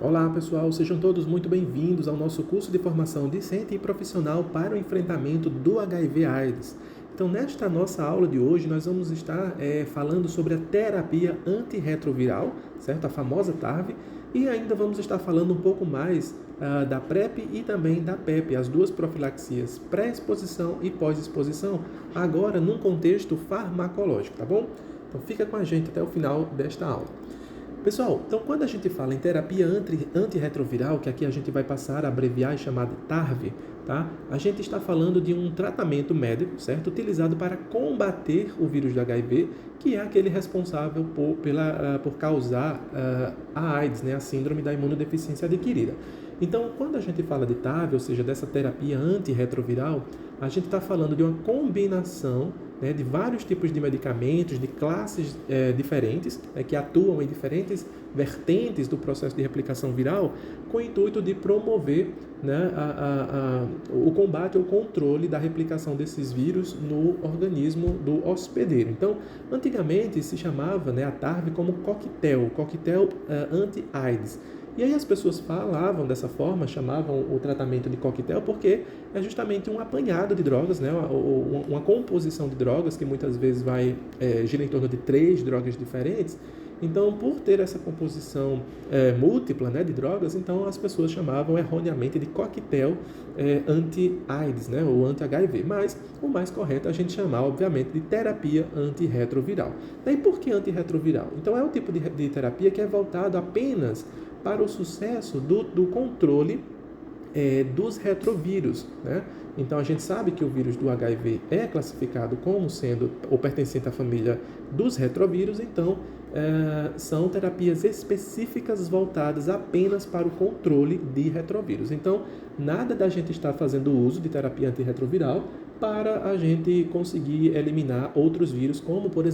Olá pessoal, sejam todos muito bem-vindos ao nosso curso de formação discente e profissional para o enfrentamento do HIV/AIDS. Então, nesta nossa aula de hoje, nós vamos estar falando sobre a terapia antirretroviral, certo? A famosa TARV, e ainda vamos estar falando um pouco mais da PrEP e também da PEP, as duas profilaxias pré-exposição e pós-exposição, agora num contexto farmacológico, tá bom? Então, fica com a gente até o final desta aula. Pessoal, então quando a gente fala em terapia antirretroviral, que aqui a gente vai passar a abreviar e chamar de TARV, tá? A gente está falando de um tratamento médico, certo? Utilizado para combater o vírus do HIV, que é aquele responsável por causar a AIDS, né? A síndrome da imunodeficiência adquirida. Então, quando a gente fala de TARV, ou seja, dessa terapia antirretroviral, a gente está falando de uma combinação, né, de vários tipos de medicamentos, de classes diferentes, que atuam em diferentes vertentes do processo de replicação viral, com o intuito de promover, né, o combate ou controle da replicação desses vírus no organismo do hospedeiro. Então, antigamente se chamava, né, a TARV como coquetel anti-AIDS. E aí as pessoas falavam dessa forma, chamavam o tratamento de coquetel, porque é justamente um apanhado de drogas, né? Uma composição de drogas que muitas vezes gira em torno de 3 drogas diferentes. Então, por ter essa composição múltipla, né, de drogas, então as pessoas chamavam erroneamente de coquetel anti-AIDS, né, ou anti-HIV. Mas o mais correto é a gente chamar, obviamente, de terapia antirretroviral. E por que antirretroviral? Então, é um tipo de terapia que é voltado apenas para o sucesso do controle dos retrovírus, né? Então, a gente sabe que o vírus do HIV é classificado como sendo ou pertencente à família dos retrovírus, então são terapias específicas voltadas apenas para o controle de retrovírus. Então, nada da gente estar fazendo uso de terapia antirretroviral para a gente conseguir eliminar outros vírus, como por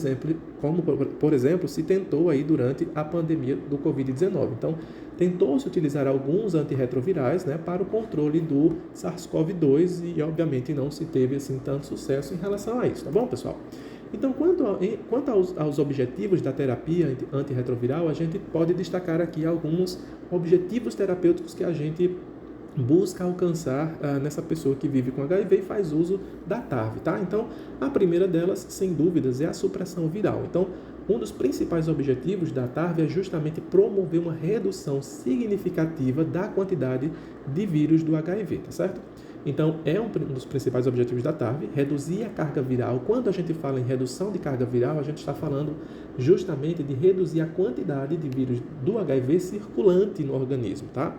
exemplo se tentou aí durante a pandemia do Covid-19. Então, tentou-se utilizar alguns antirretrovirais, né, para o controle do SARS-CoV-2 e, obviamente, não se teve assim tanto sucesso em relação a isso, tá bom, pessoal? Então, quanto aos objetivos da terapia antirretroviral, a gente pode destacar aqui alguns objetivos terapêuticos que a gente busca alcançar nessa pessoa que vive com HIV e faz uso da TARV, tá? Então, a primeira delas, sem dúvidas, é a supressão viral. Então, um dos principais objetivos da TARV é justamente promover uma redução significativa da quantidade de vírus do HIV, tá certo? Então, é um dos principais objetivos da TARV, reduzir a carga viral. Quando a gente fala em redução de carga viral, a gente está falando justamente de reduzir a quantidade de vírus do HIV circulante no organismo, tá?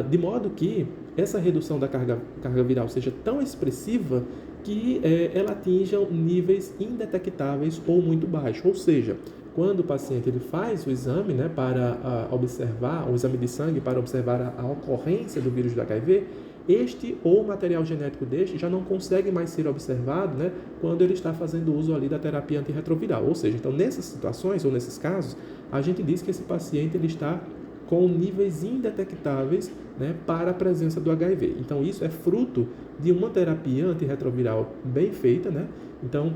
De modo que essa redução da carga viral seja tão expressiva que ela atinja níveis indetectáveis ou muito baixos. Ou seja, quando o paciente ele faz o exame, né, para observar, o exame de sangue para observar a ocorrência do vírus do HIV, este ou o material genético deste já não consegue mais ser observado, né, quando ele está fazendo uso ali da terapia antirretroviral. Ou seja, então nessas situações ou nesses casos, a gente diz que esse paciente ele está com níveis indetectáveis, né, para a presença do HIV. Então, isso é fruto de uma terapia antirretroviral bem feita, né? Então,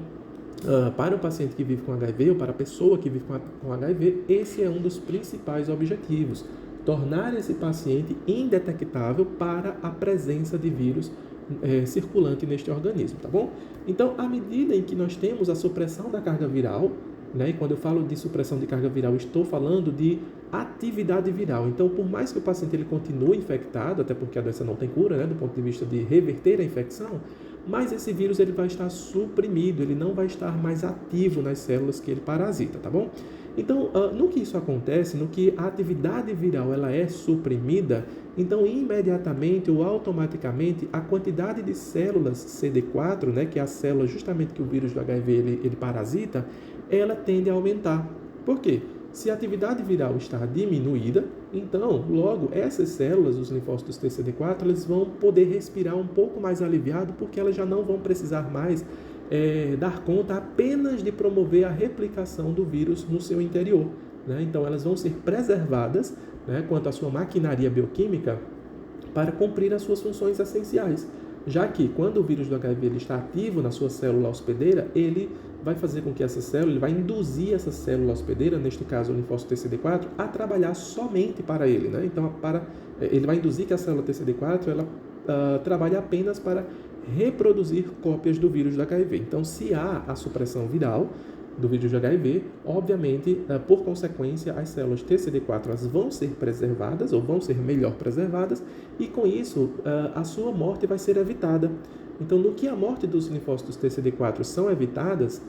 para o paciente que vive com HIV ou para a pessoa que vive com HIV, esse é um dos principais objetivos. Tornar esse paciente indetectável para a presença de vírus circulante neste organismo, tá bom? Então, à medida em que nós temos a supressão da carga viral, né? E quando eu falo de supressão de carga viral, estou falando de atividade viral. Então, por mais que o paciente ele continue infectado, até porque a doença não tem cura, né, do ponto de vista de reverter a infecção, mas esse vírus ele vai estar suprimido, ele não vai estar mais ativo nas células que ele parasita, tá bom? Então, no que isso acontece, no que a atividade viral ela é suprimida, então imediatamente ou automaticamente a quantidade de células CD4, né, que é a célula justamente que o vírus do HIV ele parasita, ela tende a aumentar. Por quê? Se a atividade viral está diminuída, então, logo, essas células, os linfócitos TCD4, eles vão poder respirar um pouco mais aliviado, porque elas já não vão precisar mais dar conta apenas de promover a replicação do vírus no seu interior, né? Então, elas vão ser preservadas, né, quanto à sua maquinaria bioquímica para cumprir as suas funções essenciais. Já que, quando o vírus do HIV ele está ativo na sua célula hospedeira, ele vai fazer com que essa célula, ele vai induzir essa célula hospedeira, neste caso o linfócito TCD4, a trabalhar somente para ele, né? Então, ele vai induzir que a célula TCD4, ela trabalhe apenas para reproduzir cópias do vírus do HIV. Então, se há a supressão viral do vírus de HIV, obviamente, por consequência, as células TCD4 elas vão ser preservadas, ou vão ser melhor preservadas, e com isso, a sua morte vai ser evitada. Então, no que a morte dos linfócitos TCD4 são evitadas,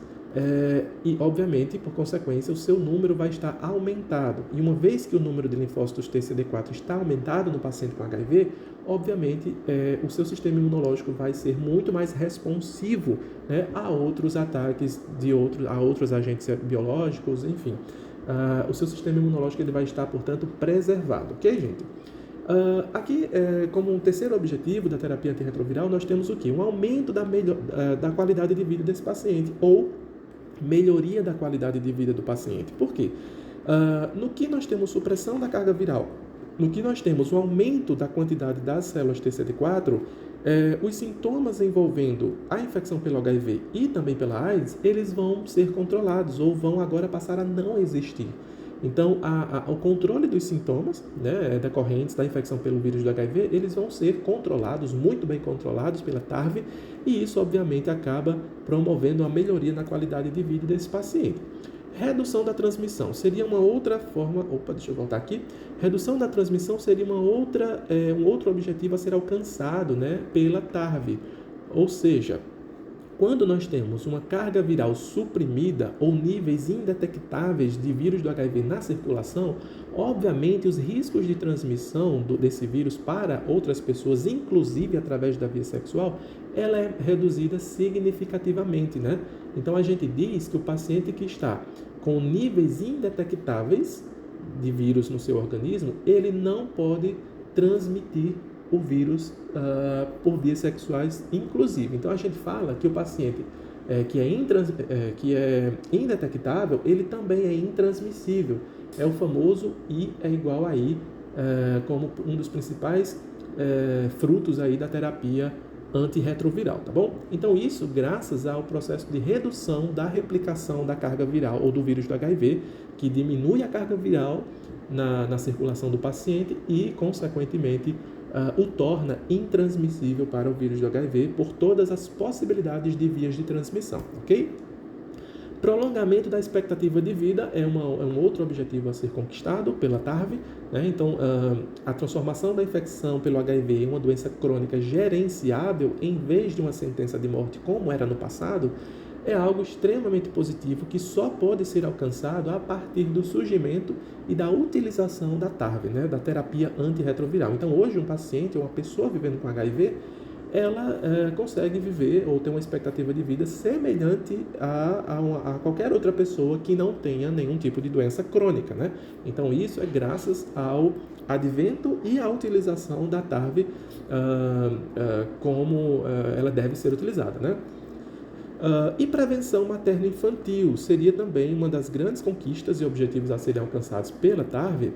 e, obviamente, por consequência, o seu número vai estar aumentado. E uma vez que o número de linfócitos TCD4 está aumentado no paciente com HIV, obviamente, o seu sistema imunológico vai ser muito mais responsivo, né, a outros ataques a outros agentes biológicos, enfim. O seu sistema imunológico ele vai estar, portanto, preservado. Ok, gente? Aqui, como um terceiro objetivo da terapia antirretroviral, nós temos o quê? Um aumento da qualidade de vida desse paciente, ou melhoria da qualidade de vida do paciente. Por quê? No que nós temos supressão da carga viral, no que nós temos o aumento da quantidade das células TCD4, os sintomas envolvendo a infecção pelo HIV e também pela AIDS, eles vão ser controlados ou vão agora passar a não existir. Então, o controle dos sintomas, né, decorrentes da infecção pelo vírus do HIV, eles vão ser controlados, muito bem controlados pela TARV, e isso, obviamente, acaba promovendo uma melhoria na qualidade de vida desse paciente. Redução da transmissão seria uma outra forma... deixa eu voltar aqui. Redução da transmissão seria um outro objetivo a ser alcançado, né, pela TARV. Ou seja, quando nós temos uma carga viral suprimida ou níveis indetectáveis de vírus do HIV na circulação, obviamente os riscos de transmissão desse vírus para outras pessoas, inclusive através da via sexual, ela é reduzida significativamente, né? Então a gente diz que o paciente que está com níveis indetectáveis de vírus no seu organismo, ele não pode transmitir o vírus por vias sexuais, inclusive. Então, a gente fala que o paciente que é indetectável, ele também é intransmissível. É o famoso I é igual a I, como um dos principais frutos aí da terapia antirretroviral, tá bom? Então, isso graças ao processo de redução da replicação da carga viral ou do vírus do HIV, que diminui a carga viral na circulação do paciente e, consequentemente, o torna intransmissível para o vírus do HIV por todas as possibilidades de vias de transmissão, ok? Prolongamento da expectativa de vida é um outro objetivo a ser conquistado pela TARV, né? Então, a transformação da infecção pelo HIV em uma doença crônica gerenciável, em vez de uma sentença de morte como era no passado, é algo extremamente positivo que só pode ser alcançado a partir do surgimento e da utilização da TARV, né, da terapia antirretroviral. Então, hoje, um paciente ou uma pessoa vivendo com HIV, ela consegue viver ou ter uma expectativa de vida semelhante a qualquer outra pessoa que não tenha nenhum tipo de doença crônica, né? Então, isso é graças ao advento e à utilização da TARV como ela deve ser utilizada, né? E prevenção materno-infantil seria também uma das grandes conquistas e objetivos a serem alcançados pela TARV,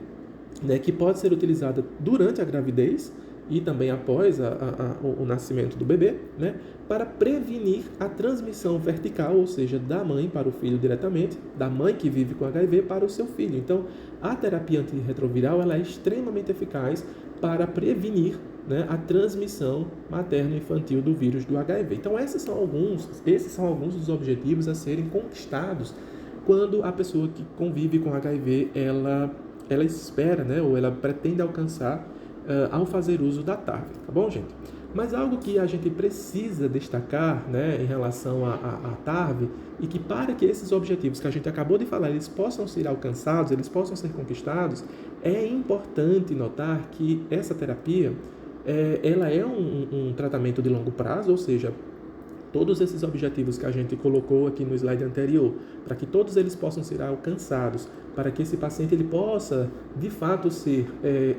né, que pode ser utilizada durante a gravidez e também após o nascimento do bebê, né, para prevenir a transmissão vertical, ou seja, da mãe para o filho diretamente, da mãe que vive com HIV para o seu filho. Então, a terapia antirretroviral ela é extremamente eficaz para prevenir, né, a transmissão materno-infantil do vírus do HIV. Então, esses são alguns dos objetivos a serem conquistados quando a pessoa que convive com HIV, ela espera, né, ou ela pretende alcançar ao fazer uso da TARV, tá bom, gente? Mas algo que a gente precisa destacar, né, em relação à TARV, e que para que esses objetivos que a gente acabou de falar, eles possam ser alcançados, eles possam ser conquistados, é importante notar que essa terapia, ela é um tratamento de longo prazo, ou seja, todos esses objetivos que a gente colocou aqui no slide anterior, para que todos eles possam ser alcançados, para que esse paciente ele possa, de fato, ser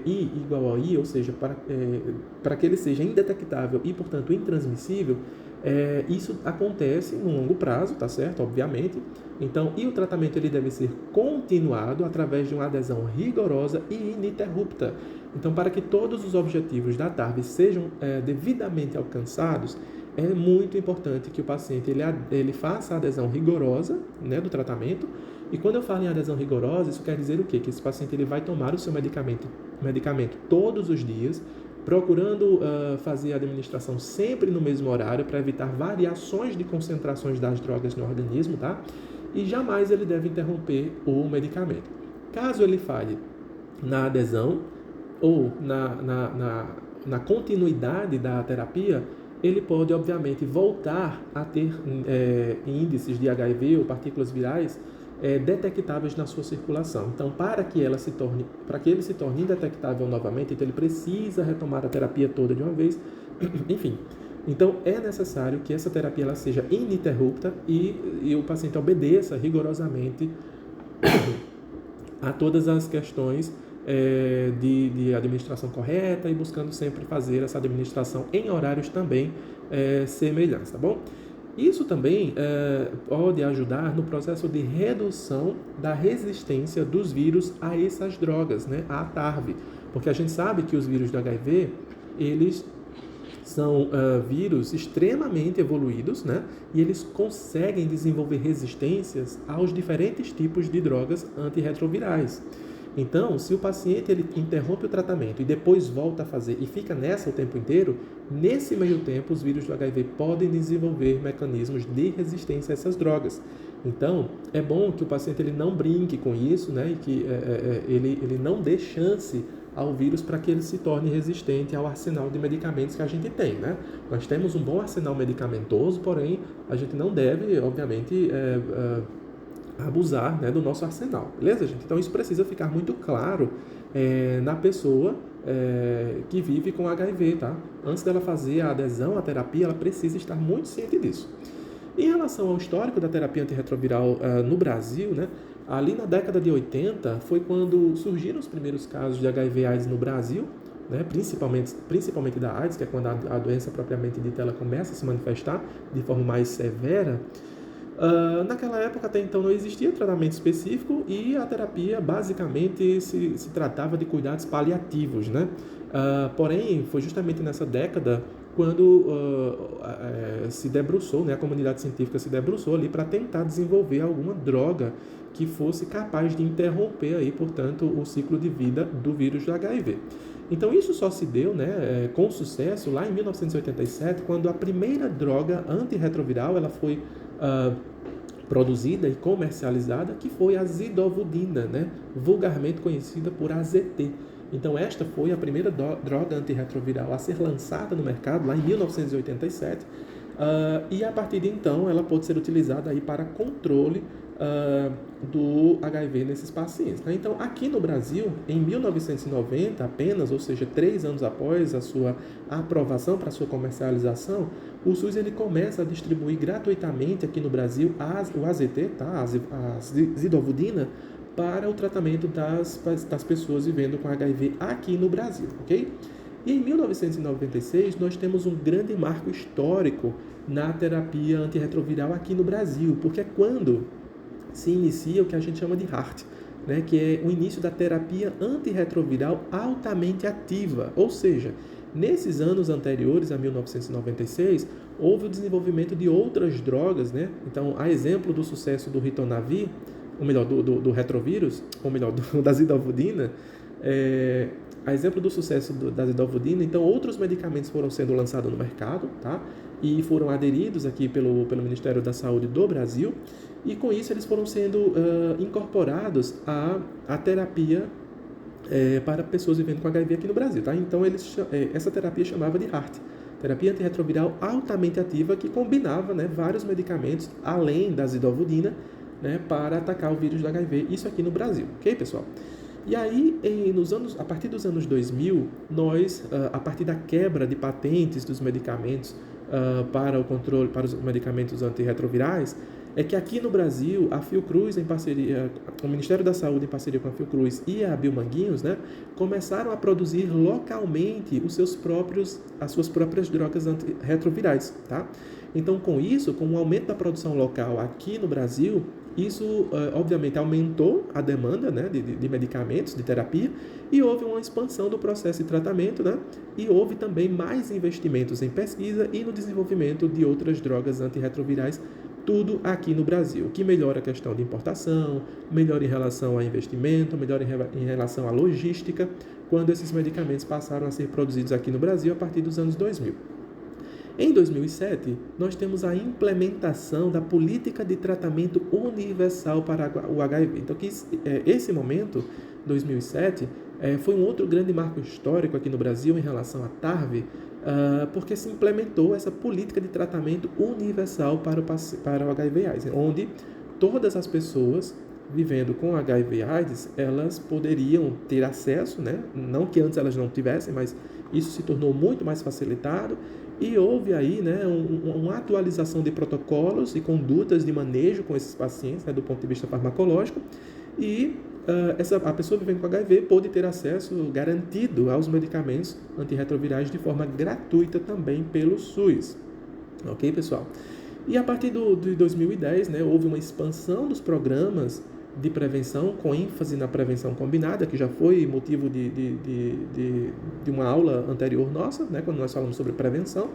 I igual a I, ou seja, para que ele seja indetectável e, portanto, intransmissível, isso acontece no longo prazo, tá certo? Obviamente. Então, e o tratamento ele deve ser continuado através de uma adesão rigorosa e ininterrupta. Então, para que todos os objetivos da TARV sejam devidamente alcançados, é muito importante que o paciente ele faça a adesão rigorosa, né, do tratamento. E quando eu falo em adesão rigorosa, isso quer dizer o quê? Que esse paciente ele vai tomar o seu medicamento todos os dias, procurando fazer a administração sempre no mesmo horário para evitar variações de concentrações das drogas no organismo, tá? E jamais ele deve interromper o medicamento. Caso ele falhe na adesão ou na continuidade da terapia, ele pode, obviamente, voltar a ter índices de HIV ou partículas virais detectáveis na sua circulação. Então, para que ele se torne indetectável novamente, então ele precisa retomar a terapia toda de uma vez. Enfim, então é necessário que essa terapia ela seja ininterrupta e o paciente obedeça rigorosamente a todas as questões de administração correta e buscando sempre fazer essa administração em horários também semelhantes, tá bom? Isso também pode ajudar no processo de redução da resistência dos vírus a essas drogas, né? A TARV, porque a gente sabe que os vírus do HIV, eles são vírus extremamente evoluídos, né? E eles conseguem desenvolver resistências aos diferentes tipos de drogas antirretrovirais. Então, se o paciente ele interrompe o tratamento e depois volta a fazer e fica nessa o tempo inteiro, nesse meio tempo os vírus do HIV podem desenvolver mecanismos de resistência a essas drogas. Então, é bom que o paciente ele não brinque com isso, né? E que ele não dê chance ao vírus para que ele se torne resistente ao arsenal de medicamentos que a gente tem, né? Nós temos um bom arsenal medicamentoso, porém a gente não deve, obviamente, abusar, né, do nosso arsenal, beleza, gente? Então isso precisa ficar muito claro na pessoa que vive com HIV, tá? Antes dela fazer a adesão à terapia, ela precisa estar muito ciente disso. Em relação ao histórico da terapia antirretroviral no Brasil, né, ali na década de 80 foi quando surgiram os primeiros casos de HIV/AIDS no Brasil, né, principalmente da AIDS, que é quando a doença propriamente dita ela começa a se manifestar de forma mais severa. Naquela época, até então, não existia tratamento específico e a terapia basicamente se tratava de cuidados paliativos, né? Porém, foi justamente nessa década quando se debruçou, né, a comunidade científica se debruçou ali para tentar desenvolver alguma droga que fosse capaz de interromper aí, portanto, o ciclo de vida do vírus do HIV. Então isso só se deu, né, com sucesso lá em 1987, quando a primeira droga antirretroviral ela foi produzida e comercializada, que foi a zidovudina, né, vulgarmente conhecida por AZT. Então esta foi a primeira droga antirretroviral a ser lançada no mercado lá em 1987 e a partir de então ela pôde ser utilizada aí para controle do HIV nesses pacientes, né? Então aqui no Brasil, em 1990 apenas, ou seja, 3 anos após a sua aprovação para a sua comercialização, o SUS ele começa a distribuir gratuitamente aqui no Brasil o AZT, tá? a zidovudina, para o tratamento das pessoas vivendo com HIV aqui no Brasil, ok? E em 1996 nós temos um grande marco histórico na terapia antirretroviral aqui no Brasil, porque é quando se inicia o que a gente chama de HAART, né, que é o início da terapia antirretroviral altamente ativa, ou seja, nesses anos anteriores a 1996, houve o desenvolvimento de outras drogas, né? Então, a exemplo do sucesso do ritonavir, ou melhor, do retrovírus, ou melhor, da zidovudina, a exemplo do sucesso da zidovudina, então outros medicamentos foram sendo lançados no mercado, tá? E foram aderidos aqui pelo Ministério da Saúde do Brasil, e com isso eles foram sendo incorporados à terapia para pessoas vivendo com HIV aqui no Brasil, tá? Então essa terapia chamava de HAART, terapia antirretroviral altamente ativa, que combinava, né, vários medicamentos além da zidovudina, né, para atacar o vírus do HIV, isso aqui no Brasil, ok, pessoal? E aí, a partir dos anos 2000, nós, a partir da quebra de patentes dos medicamentos para o controle, para os medicamentos antirretrovirais, é que aqui no Brasil, a Fiocruz, o Ministério da Saúde, em parceria com a Fiocruz e a Biomanguinhos, né, começaram a produzir localmente as suas próprias drogas antirretrovirais, tá? Então, com isso, com o aumento da produção local aqui no Brasil, Isso, obviamente, aumentou a demanda, né, de medicamentos, de terapia, e houve uma expansão do processo de tratamento, né, e houve também mais investimentos em pesquisa e no desenvolvimento de outras drogas antirretrovirais, tudo aqui no Brasil, que melhora a questão de importação, melhora em relação a investimento, melhora em relação à logística, quando esses medicamentos passaram a ser produzidos aqui no Brasil a partir dos anos 2000. Em 2007, nós temos a implementação da política de tratamento universal para o HIV. Então, esse momento, 2007, foi um outro grande marco histórico aqui no Brasil em relação à TARV, porque se implementou essa política de tratamento universal para o HIV/AIDS, onde todas as pessoas vivendo com HIV/AIDS, elas poderiam ter acesso, né? Não que antes elas não tivessem, mas isso se tornou muito mais facilitado e houve aí, né, uma atualização de protocolos e condutas de manejo com esses pacientes, né, do ponto de vista farmacológico, e a pessoa vivendo com HIV pôde ter acesso garantido aos medicamentos antirretrovirais de forma gratuita também pelo SUS. Ok, pessoal? E a partir de 2010, né, houve uma expansão dos programas de prevenção, com ênfase na prevenção combinada, que já foi motivo de uma aula anterior nossa, né, quando nós falamos sobre prevenção,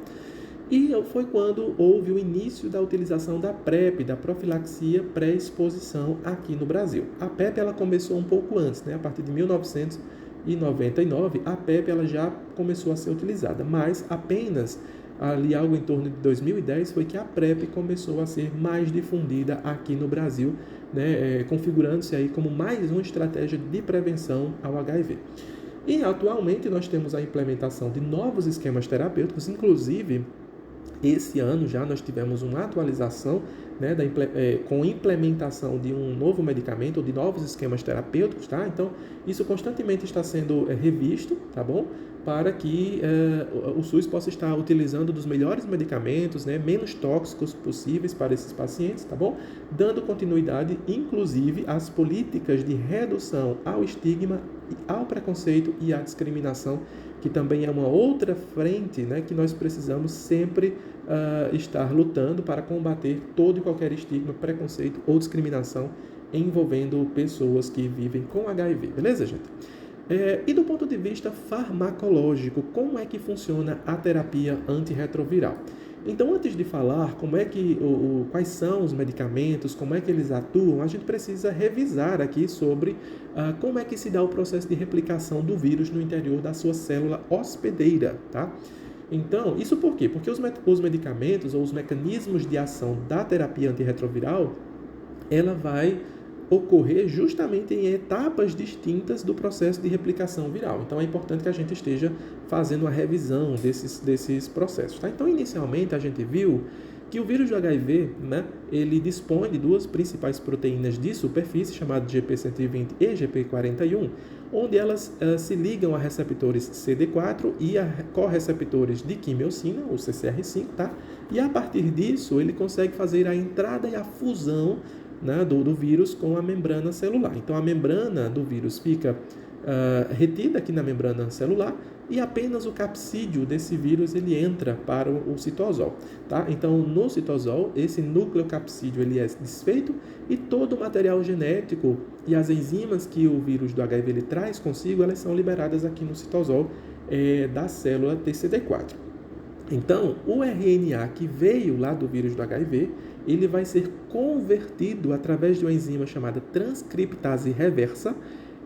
e foi quando houve o início da utilização da PrEP, da profilaxia pré-exposição aqui no Brasil. A PrEP ela começou um pouco antes, né, a partir de 1999, a PrEP ela já começou a ser utilizada, mas apenas ali algo em torno de 2010 foi que a PrEP começou a ser mais difundida aqui no Brasil, né, configurando-se aí como mais uma estratégia de prevenção ao HIV. E atualmente nós temos a implementação de novos esquemas terapêuticos, inclusive esse ano já nós tivemos uma atualização, né, com implementação de um novo medicamento ou de novos esquemas terapêuticos, tá? Então, isso constantemente está sendo revisto, tá bom? Para que o SUS possa estar utilizando dos melhores medicamentos, né, menos tóxicos possíveis para esses pacientes, tá bom? Dando continuidade, inclusive, às políticas de redução ao estigma, ao preconceito e à discriminação, que também é uma outra frente, né, que nós precisamos sempre estar lutando para combater todo e qualquer estigma, preconceito ou discriminação envolvendo pessoas que vivem com HIV. Beleza, gente? E do ponto de vista farmacológico, como é que funciona a terapia antirretroviral? Então, antes de falar quais são os medicamentos, como é que eles atuam, a gente precisa revisar aqui sobre como é que se dá o processo de replicação do vírus no interior da sua célula hospedeira, tá? Então, isso por quê? Porque os medicamentos ou os mecanismos de ação da terapia antirretroviral, ela vai ocorrer justamente em etapas distintas do processo de replicação viral. Então, é importante que a gente esteja fazendo uma revisão desses processos. Tá? Então, inicialmente, a gente viu que o vírus do HIV, né, ele dispõe de duas principais proteínas de superfície, chamadas GP120 e GP41, onde elas se ligam a receptores CD4 e a correceptores de quimiocina, ou CCR5, tá? E a partir disso, ele consegue fazer a entrada e a fusão, né, do vírus com a membrana celular. Então, a membrana do vírus fica retida aqui na membrana celular e apenas o capsídeo desse vírus ele entra para o citosol. Tá? Então, no citosol, esse núcleo capsídeo ele é desfeito e todo o material genético e as enzimas que o vírus do HIV ele traz consigo, elas são liberadas aqui no citosol da célula TCD4. Então, o RNA que veio lá do vírus do HIV, ele vai ser convertido através de uma enzima chamada transcriptase reversa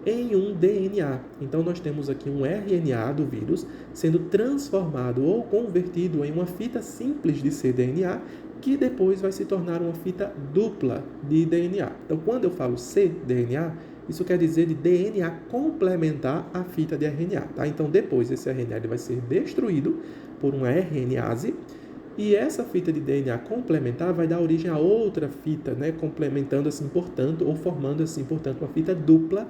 em um DNA. Então, nós temos aqui um RNA do vírus sendo transformado ou convertido em uma fita simples de cDNA, que depois vai se tornar uma fita dupla de DNA. Então, quando eu falo cDNA, isso quer dizer de DNA complementar a fita de RNA. Tá? Então, depois esse RNA ele vai ser destruído por uma RNase, e essa fita de DNA complementar vai dar origem a outra fita, né, complementando assim, portanto, ou formando assim, portanto, uma fita dupla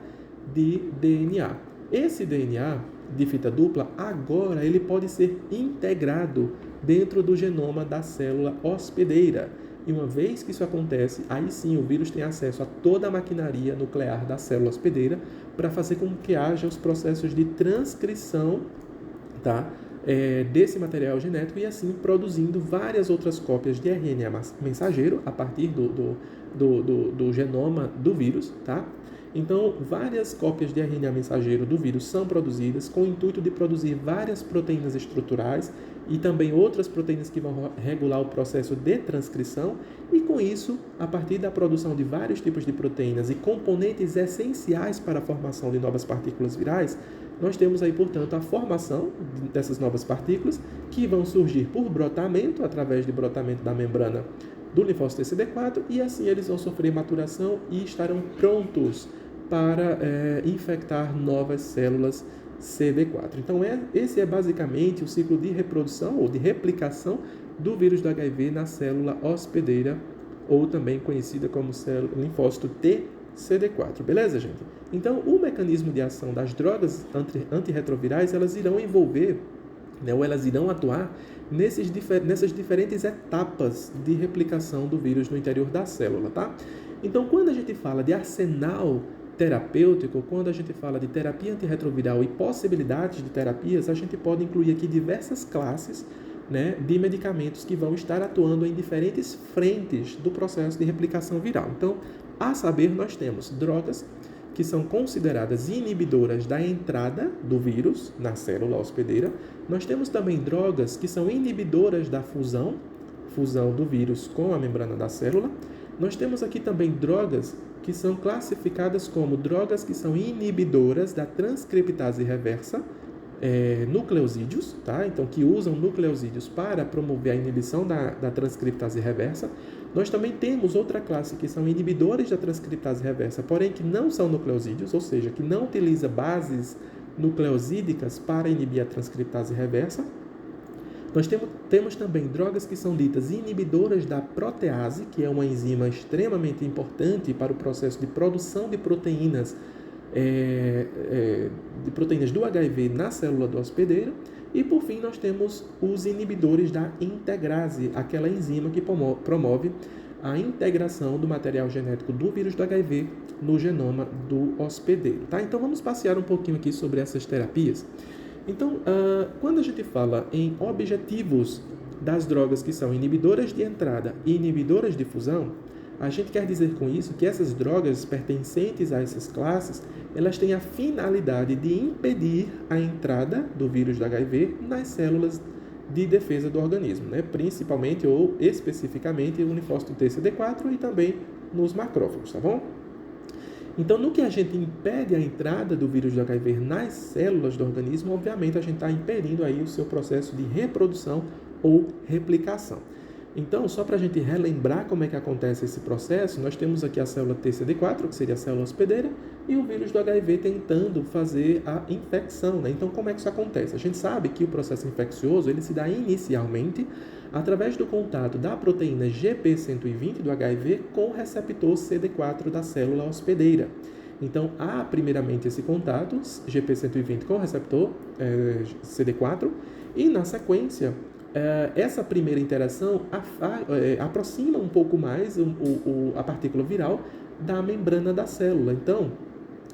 de DNA. Esse DNA de fita dupla, agora ele pode ser integrado dentro do genoma da célula hospedeira. E uma vez que isso acontece, aí sim o vírus tem acesso a toda a maquinaria nuclear da célula hospedeira para fazer com que haja os processos de transcrição, tá, desse material genético e assim produzindo várias outras cópias de RNA mensageiro a partir do genoma do vírus, tá? Então, várias cópias de RNA mensageiro do vírus são produzidas com o intuito de produzir várias proteínas estruturais e também outras proteínas que vão regular o processo de transcrição e, com isso, a partir da produção de vários tipos de proteínas e componentes essenciais para a formação de novas partículas virais, nós temos aí, portanto, a formação dessas novas partículas que vão surgir por brotamento, através de brotamento da membrana do linfócito TCD4, e assim eles vão sofrer maturação e estarão prontos para infectar novas células CD4. Então, esse é basicamente o ciclo de reprodução ou de replicação do vírus do HIV na célula hospedeira, ou também conhecida como linfócito TCD4. Beleza, gente? Então, o mecanismo de ação das drogas antirretrovirais, elas irão envolver, ou elas irão atuar nessas diferentes etapas de replicação do vírus no interior da célula, tá? Então, quando a gente fala de arsenal terapêutico, quando a gente fala de terapia antirretroviral e possibilidades de terapias, a gente pode incluir aqui diversas classes, de medicamentos que vão estar atuando em diferentes frentes do processo de replicação viral. Então, a saber, nós temos drogas que são consideradas inibidoras da entrada do vírus na célula hospedeira. Nós temos também drogas que são inibidoras da fusão do vírus com a membrana da célula. Nós temos aqui também drogas que são classificadas como drogas que são inibidoras da transcriptase reversa, nucleosídeos, tá? Então, que usam nucleosídeos para promover a inibição da transcriptase reversa. Nós também temos outra classe que são inibidores da transcriptase reversa, porém que não são nucleosídeos, ou seja, que não utiliza bases nucleosídicas para inibir a transcriptase reversa. Nós temos também drogas que são ditas inibidoras da protease, que é uma enzima extremamente importante para o processo de produção de proteínas do HIV na célula do hospedeiro. E, por fim, nós temos os inibidores da integrase, aquela enzima que promove a integração do material genético do vírus do HIV no genoma do hospedeiro. Tá? Então, vamos passear um pouquinho aqui sobre essas terapias. Então, quando a gente fala em objetivos das drogas que são inibidoras de entrada e inibidoras de fusão, a gente quer dizer com isso que essas drogas pertencentes a essas classes, elas têm a finalidade de impedir a entrada do vírus do HIV nas células de defesa do organismo, principalmente ou especificamente o linfócito TCD4 e também nos macrófagos, tá bom? Então, no que a gente impede a entrada do vírus do HIV nas células do organismo, obviamente a gente está impedindo aí o seu processo de reprodução ou replicação. Então, só para a gente relembrar como é que acontece esse processo, nós temos aqui a célula TCD4, que seria a célula hospedeira, e o vírus do HIV tentando fazer a infecção. Então, como é que isso acontece? A gente sabe que o processo infeccioso ele se dá inicialmente através do contato da proteína GP120 do HIV com o receptor CD4 da célula hospedeira. Então, há primeiramente esse contato, GP120 com o receptor CD4, e na sequência, essa primeira interação aproxima um pouco mais a partícula viral da membrana da célula. Então,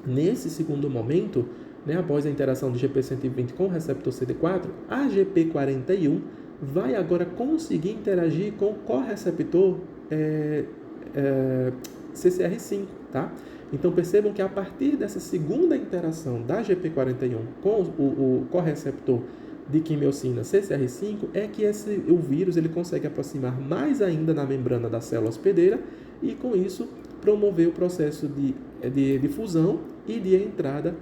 nesse segundo momento, após a interação do GP120 com o receptor CD4, a GP41 vai agora conseguir interagir com o correceptor CCR5, tá? Então, percebam que a partir dessa segunda interação da GP41 com o correceptor de quimiocina CCR5 é que o vírus ele consegue aproximar mais ainda na membrana da célula hospedeira e, com isso, promover o processo de fusão e de entrada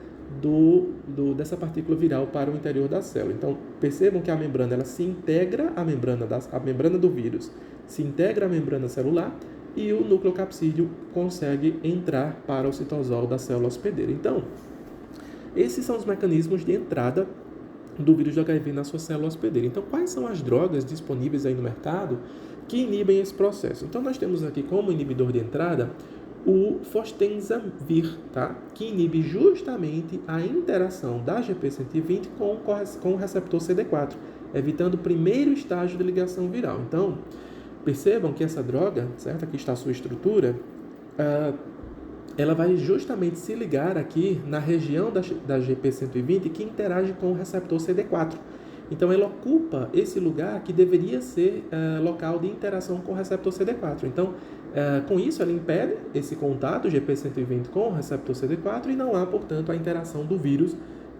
dessa partícula viral para o interior da célula. Então, percebam que a membrana ela se integra à a membrana do vírus se integra à membrana celular e o núcleo capsídeo consegue entrar para o citosol da célula hospedeira. Então, esses são os mecanismos de entrada do vírus do HIV na sua célula hospedeira. Então, quais são as drogas disponíveis aí no mercado que inibem esse processo? Então, nós temos aqui como inibidor de entrada o fostenzamvir, tá? Que inibe justamente a interação da GP120 com o receptor CD4, evitando o primeiro estágio de ligação viral. Então, percebam que essa droga, certo? Aqui está a sua estrutura, ela vai justamente se ligar aqui na região da GP120 que interage com o receptor CD4. Então, ela ocupa esse lugar que deveria ser local de interação com o receptor CD4. Então, com isso, ela impede esse contato GP120 com o receptor CD4 e não há, portanto, a interação do vírus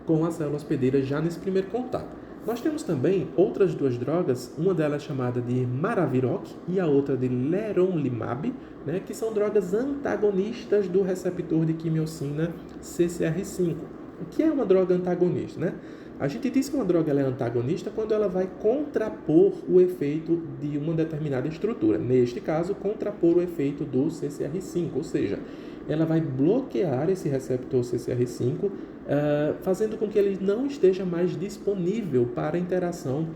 com a célula hospedeira já nesse primeiro contato. Nós temos também outras duas drogas, uma delas chamada de Maraviroc e a outra de Leronlimab, né, que são drogas antagonistas do receptor de quimiocina CCR5. O que é uma droga antagonista, né? A gente diz que uma droga ela é antagonista quando ela vai contrapor o efeito de uma determinada estrutura. Neste caso, contrapor o efeito do CCR5, ou seja, ela vai bloquear esse receptor CCR5, fazendo com que ele não esteja mais disponível para interação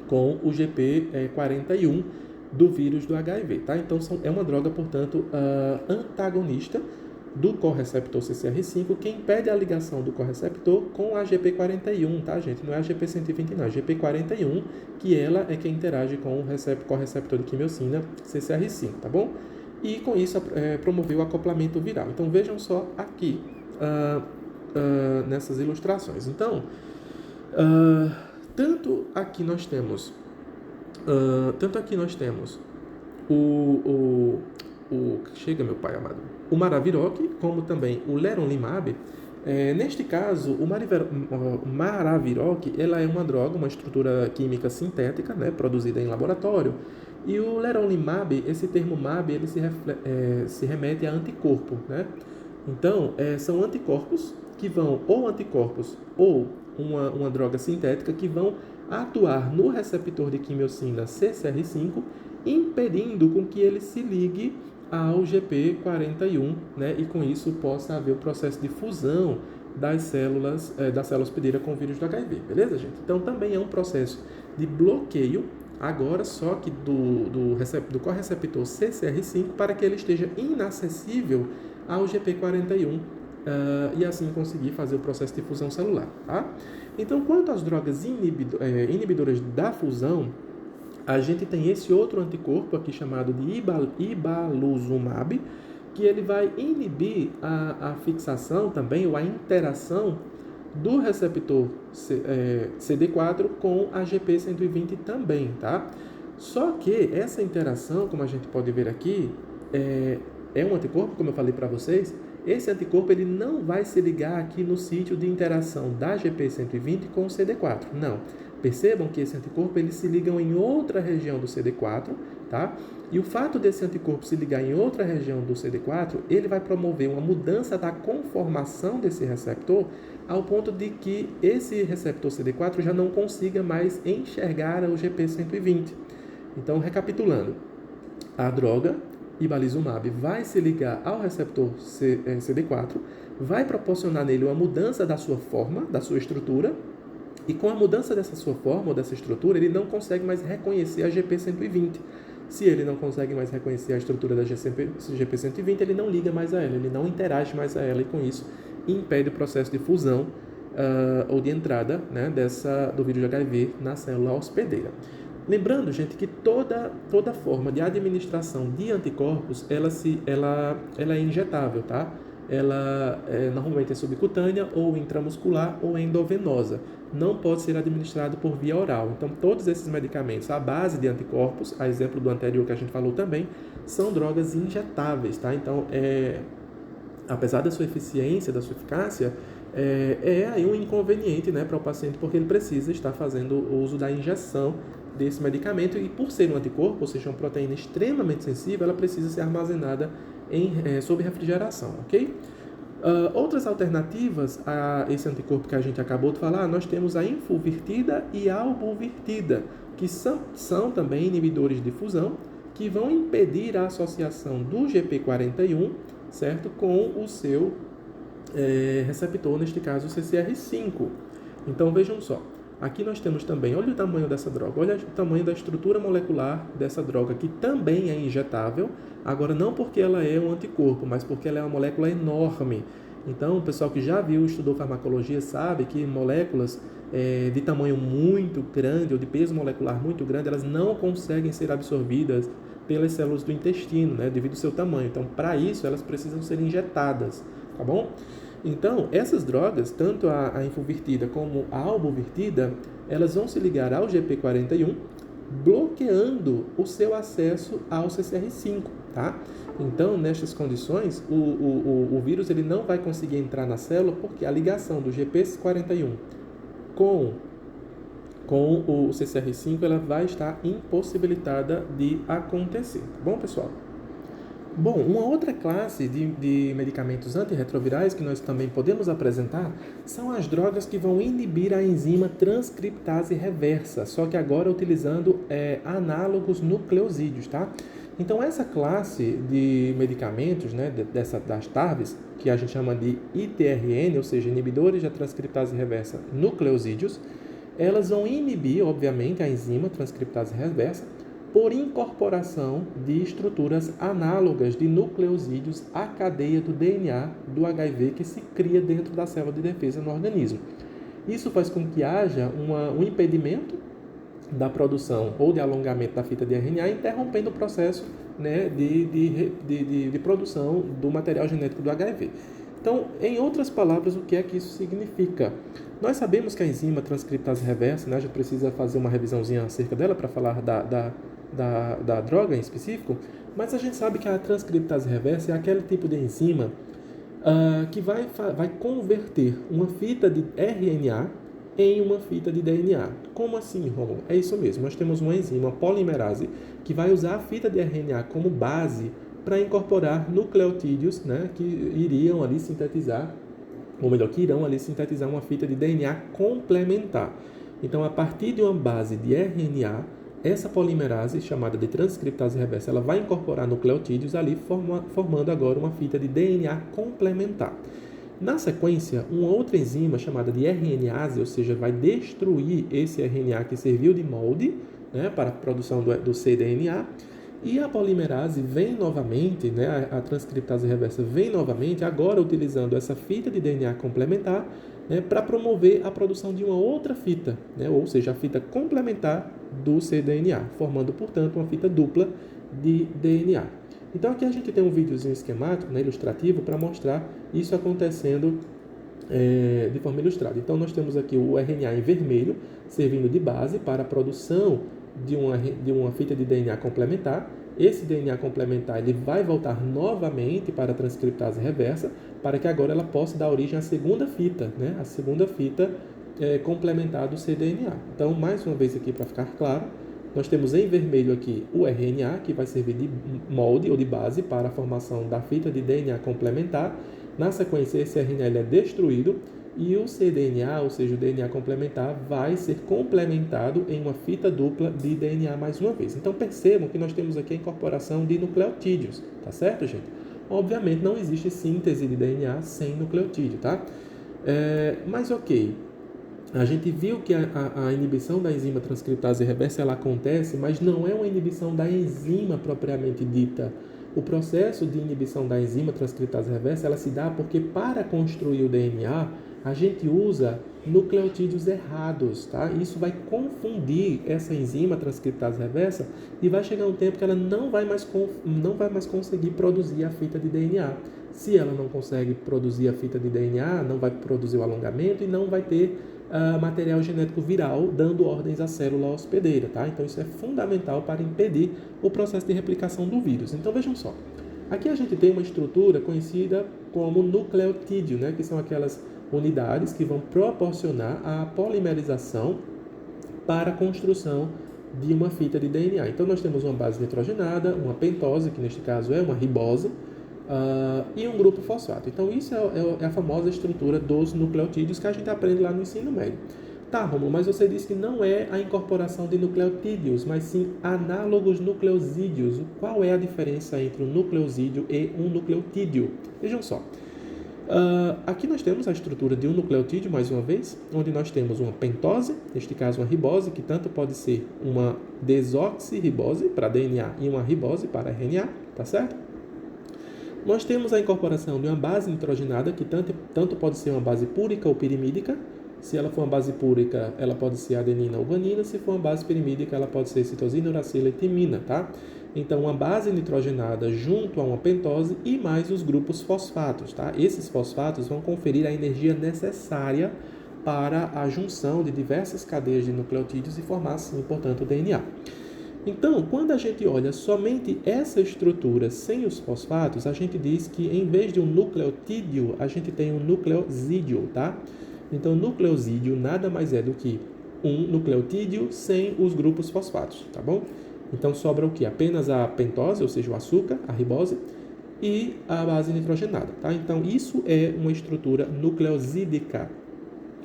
com o GP41 do vírus do HIV. Tá? Então, é uma droga, portanto, antagonista do correceptor CCR5, que impede a ligação do correceptor com a GP41, tá, gente? Não é a GP120, não, é a GP41, que ela é quem interage com o correceptor de quimiocina CCR5, tá bom? E com isso promoveu o acoplamento viral. Então vejam só aqui nessas ilustrações. Então, tanto aqui nós temos chega, meu pai amado, o Maraviroc, como também o Leronlimab. Neste caso, o Maraviroc ela é uma droga, uma estrutura química sintética, né, produzida em laboratório. E o Leronlimab, esse termo MAB, ele se remete a anticorpo, né? Então, são anticorpos que vão, ou anticorpos, ou uma droga sintética que vão atuar no receptor de quimiocina CCR5, impedindo com que ele se ligue ao GP41, né? E com isso possa haver o processo de fusão das células, da célula hospedeira com o vírus do HIV, beleza, gente? Então, também é um processo de bloqueio, agora só que do correceptor CCR5, para que ele esteja inacessível ao GP41 e assim conseguir fazer o processo de fusão celular, tá? Então, quanto às drogas inibidoras da fusão, a gente tem esse outro anticorpo aqui chamado de Ibaluzumab, que ele vai inibir a fixação também, ou a interação do receptor CD4 com a GP120 também, tá? Só que essa interação, como a gente pode ver aqui, é um anticorpo, como eu falei para vocês. Esse anticorpo ele não vai se ligar aqui no sítio de interação da GP120 com o CD4, não. Percebam que esse anticorpo eles se ligam em outra região do CD4, tá? E o fato desse anticorpo se ligar em outra região do CD4, ele vai promover uma mudança da conformação desse receptor, ao ponto de que esse receptor CD4 já não consiga mais enxergar o GP120. Então, recapitulando, a droga Ibalizumab vai se ligar ao receptor CD4, vai proporcionar nele uma mudança da sua forma, da sua estrutura, e com a mudança dessa sua forma ou dessa estrutura, ele não consegue mais reconhecer a GP120. Se ele não consegue mais reconhecer a estrutura da GP120, ele não liga mais a ela, ele não interage mais a ela, e com isso impede o processo de fusão ou de entrada, né, do vírus de HIV na célula hospedeira. Lembrando, gente, que toda forma de administração de anticorpos, ela é injetável, tá? Ela normalmente é subcutânea, ou intramuscular, ou endovenosa. Não pode ser administrado por via oral. Então, todos esses medicamentos à base de anticorpos, a exemplo do anterior que a gente falou também, são drogas injetáveis, tá? Então, apesar da sua eficiência, da sua eficácia, aí um inconveniente, né, para o paciente, porque ele precisa estar fazendo o uso da injeção desse medicamento, e por ser um anticorpo, ou seja, uma proteína extremamente sensível, ela precisa ser armazenada sob refrigeração, ok? Outras alternativas a esse anticorpo que a gente acabou de falar, nós temos a infulvirtida e a albuvirtida, que são também inibidores de fusão, que vão impedir a associação do GP41, certo, com o seu receptor, neste caso o CCR5. Então vejam só, aqui nós temos também, olha o tamanho dessa droga, olha o tamanho da estrutura molecular dessa droga, que também é injetável, agora não porque ela é um anticorpo, mas porque ela é uma molécula enorme. Então, o pessoal que já viu, estudou farmacologia, sabe que moléculas de tamanho muito grande, ou de peso molecular muito grande, elas não conseguem ser absorvidas pelas células do intestino, né, devido ao seu tamanho. Então, para isso, elas precisam ser injetadas, tá bom? Então, essas drogas, tanto a infuvirtida como a albuvirtida, elas vão se ligar ao GP41, bloqueando o seu acesso ao CCR5, tá? Então, nestas condições, o vírus ele não vai conseguir entrar na célula porque a ligação do GP41 com o CCR5 ela vai estar impossibilitada de acontecer. Tá bom, pessoal? Bom, uma outra classe de medicamentos antirretrovirais que nós também podemos apresentar são as drogas que vão inibir a enzima transcriptase reversa, só que agora utilizando análogos nucleosídeos, tá? Então, essa classe de medicamentos, né, das TARVs, que a gente chama de ITRN, ou seja, inibidores da transcriptase reversa nucleosídeos, elas vão inibir, obviamente, a enzima transcriptase reversa, por incorporação de estruturas análogas de nucleosídeos à cadeia do DNA do HIV que se cria dentro da célula de defesa no organismo. Isso faz com que haja um impedimento da produção ou de alongamento da fita de RNA, interrompendo o processo, né, de produção do material genético do HIV. Então, em outras palavras, o que é que isso significa? Nós sabemos que a enzima transcriptase reversa, né, a gente precisa fazer uma revisãozinha acerca dela para falar da droga em específico, mas a gente sabe que a transcriptase reversa é aquele tipo de enzima que vai converter uma fita de RNA em uma fita de DNA. Como assim, Rômulo? É isso mesmo, nós temos uma enzima, uma polimerase, que vai usar a fita de RNA como base para incorporar nucleotídeos, né, que iriam ali sintetizar uma fita de DNA complementar. Então, a partir de uma base de RNA, essa polimerase, chamada de transcriptase reversa, ela vai incorporar nucleotídeos ali, formando agora uma fita de DNA complementar. Na sequência, uma outra enzima chamada de RNase, ou seja, vai destruir esse RNA que serviu de molde, né, para a produção do cDNA, e a polimerase vem novamente, né, a transcriptase reversa vem novamente, agora utilizando essa fita de DNA complementar, né, para promover a produção de uma outra fita, né, ou seja, a fita complementar do cDNA, formando, portanto, uma fita dupla de DNA. Então, aqui a gente tem um videozinho esquemático, né, ilustrativo, para mostrar isso acontecendo de forma ilustrada. Então, nós temos aqui o RNA em vermelho, servindo de base para a produção de uma fita de DNA complementar. Esse DNA complementar ele vai voltar novamente para a transcriptase reversa, para que agora ela possa dar origem à segunda fita, né? A segunda fita complementar do cDNA. Então, mais uma vez aqui para ficar claro, nós temos em vermelho aqui o RNA, que vai servir de molde ou de base para a formação da fita de DNA complementar. Na sequência, esse RNA ele é destruído e o cDNA, ou seja, o DNA complementar, vai ser complementado em uma fita dupla de DNA mais uma vez. Então, percebam que nós temos aqui a incorporação de nucleotídeos, tá certo, gente? Obviamente, não existe síntese de DNA sem nucleotídeo, tá? Mas, ok, a gente viu que a inibição da enzima transcriptase reversa ela acontece, mas não é uma inibição da enzima propriamente dita. O processo de inibição da enzima transcriptase reversa ela se dá porque para construir o DNA a gente usa nucleotídeos errados, tá? Isso vai confundir essa enzima transcriptase reversa e vai chegar um tempo que ela não vai mais conseguir produzir a fita de DNA. Se ela não consegue produzir a fita de DNA, não vai produzir o alongamento e não vai ter material genético viral dando ordens à célula hospedeira, tá? Então isso é fundamental para impedir o processo de replicação do vírus. Então vejam só, aqui a gente tem uma estrutura conhecida como nucleotídeo, né? Que são aquelas unidades que vão proporcionar a polimerização para a construção de uma fita de DNA. Então nós temos uma base nitrogenada, uma pentose, que neste caso é uma ribose, e um grupo fosfato. Então isso é a famosa estrutura dos nucleotídeos que a gente aprende lá no ensino médio. Tá, Romulo, mas você disse que não é a incorporação de nucleotídeos, mas sim análogos nucleosídeos. Qual é a diferença entre um nucleosídeo e um nucleotídeo? Vejam só. Aqui nós temos a estrutura de um nucleotídeo, mais uma vez, onde nós temos uma pentose, neste caso uma ribose, que tanto pode ser uma desoxirribose para DNA e uma ribose para RNA, tá certo? Nós temos a incorporação de uma base nitrogenada, que tanto pode ser uma base púrica ou pirimídica, Se ela for uma base púrica, ela pode ser adenina ou guanina. Se for uma base pirimídica, ela pode ser citosina, uracila e timina, tá? Então, uma base nitrogenada junto a uma pentose e mais os grupos fosfatos, tá? Esses fosfatos vão conferir a energia necessária para a junção de diversas cadeias de nucleotídeos e formar, assim, portanto, o DNA. Então, quando a gente olha somente essa estrutura sem os fosfatos, a gente diz que em vez de um nucleotídeo, a gente tem um nucleosídeo, tá? Então, nucleosídeo nada mais é do que um nucleotídeo sem os grupos fosfatos, tá bom? Então, sobra o que? Apenas a pentose, ou seja, o açúcar, a ribose, e a base nitrogenada, tá? Então, isso é uma estrutura nucleosídica.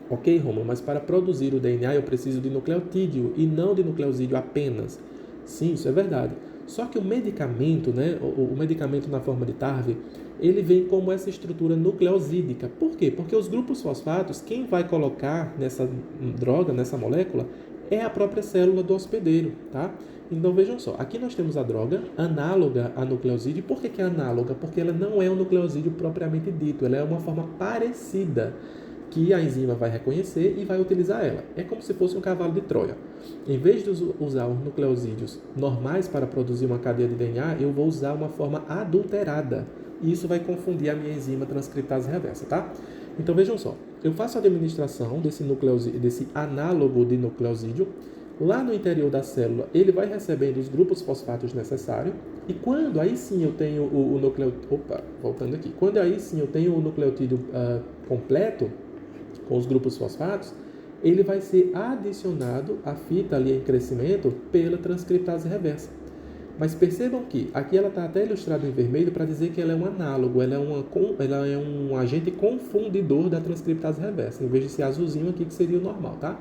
Ok, Romulo? Mas para produzir o DNA eu preciso de nucleotídeo e não de nucleosídeo apenas. Sim, isso é verdade. Só que o medicamento, né, o medicamento na forma de TARV, ele vem como essa estrutura nucleosídica. Por quê? Porque os grupos fosfatos, quem vai colocar nessa droga, nessa molécula, é a própria célula do hospedeiro, tá? Então vejam só, aqui nós temos a droga análoga a nucleosídeo. Por que é análoga? Porque ela não é um nucleosídeo propriamente dito, ela é uma forma parecida que a enzima vai reconhecer e vai utilizar ela. É como se fosse um cavalo de Troia. Em vez de usar os nucleosídeos normais para produzir uma cadeia de DNA, eu vou usar uma forma adulterada. E isso vai confundir a minha enzima transcriptase reversa, tá? Então vejam só, eu faço a administração desse análogo de nucleosídeo. Lá no interior da célula, ele vai recebendo os grupos fosfatos necessários. E quando aí sim eu tenho o nucleotídeo... Opa, voltando aqui. Quando aí sim eu tenho o nucleotídeo completo, com os grupos fosfatos, ele vai ser adicionado à fita ali em crescimento pela transcriptase reversa. Mas percebam que aqui ela está até ilustrada em vermelho para dizer que ela é um análogo, ela é um agente confundidor da transcriptase reversa, em vez de ser azulzinho aqui que seria o normal, tá?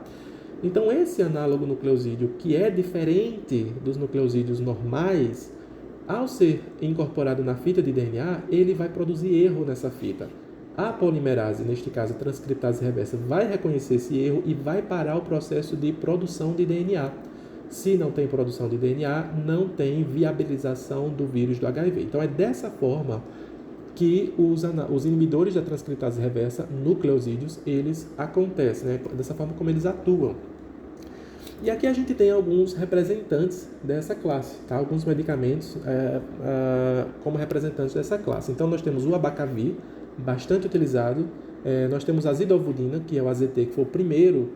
Então esse análogo nucleosídeo, que é diferente dos nucleosídeos normais, ao ser incorporado na fita de DNA, ele vai produzir erro nessa fita. A polimerase, neste caso a transcriptase reversa, vai reconhecer esse erro e vai parar o processo de produção de DNA. Se não tem produção de DNA, não tem viabilização do vírus do HIV. Então é dessa forma que os inibidores da transcriptase reversa, nucleosídeos, eles acontecem, né? Dessa forma como eles atuam. E aqui a gente tem alguns representantes dessa classe, tá? Alguns medicamentos como representantes dessa classe. Então nós temos o abacavir, bastante utilizado. Nós temos a zidovudina, que é o AZT, que foi o primeiro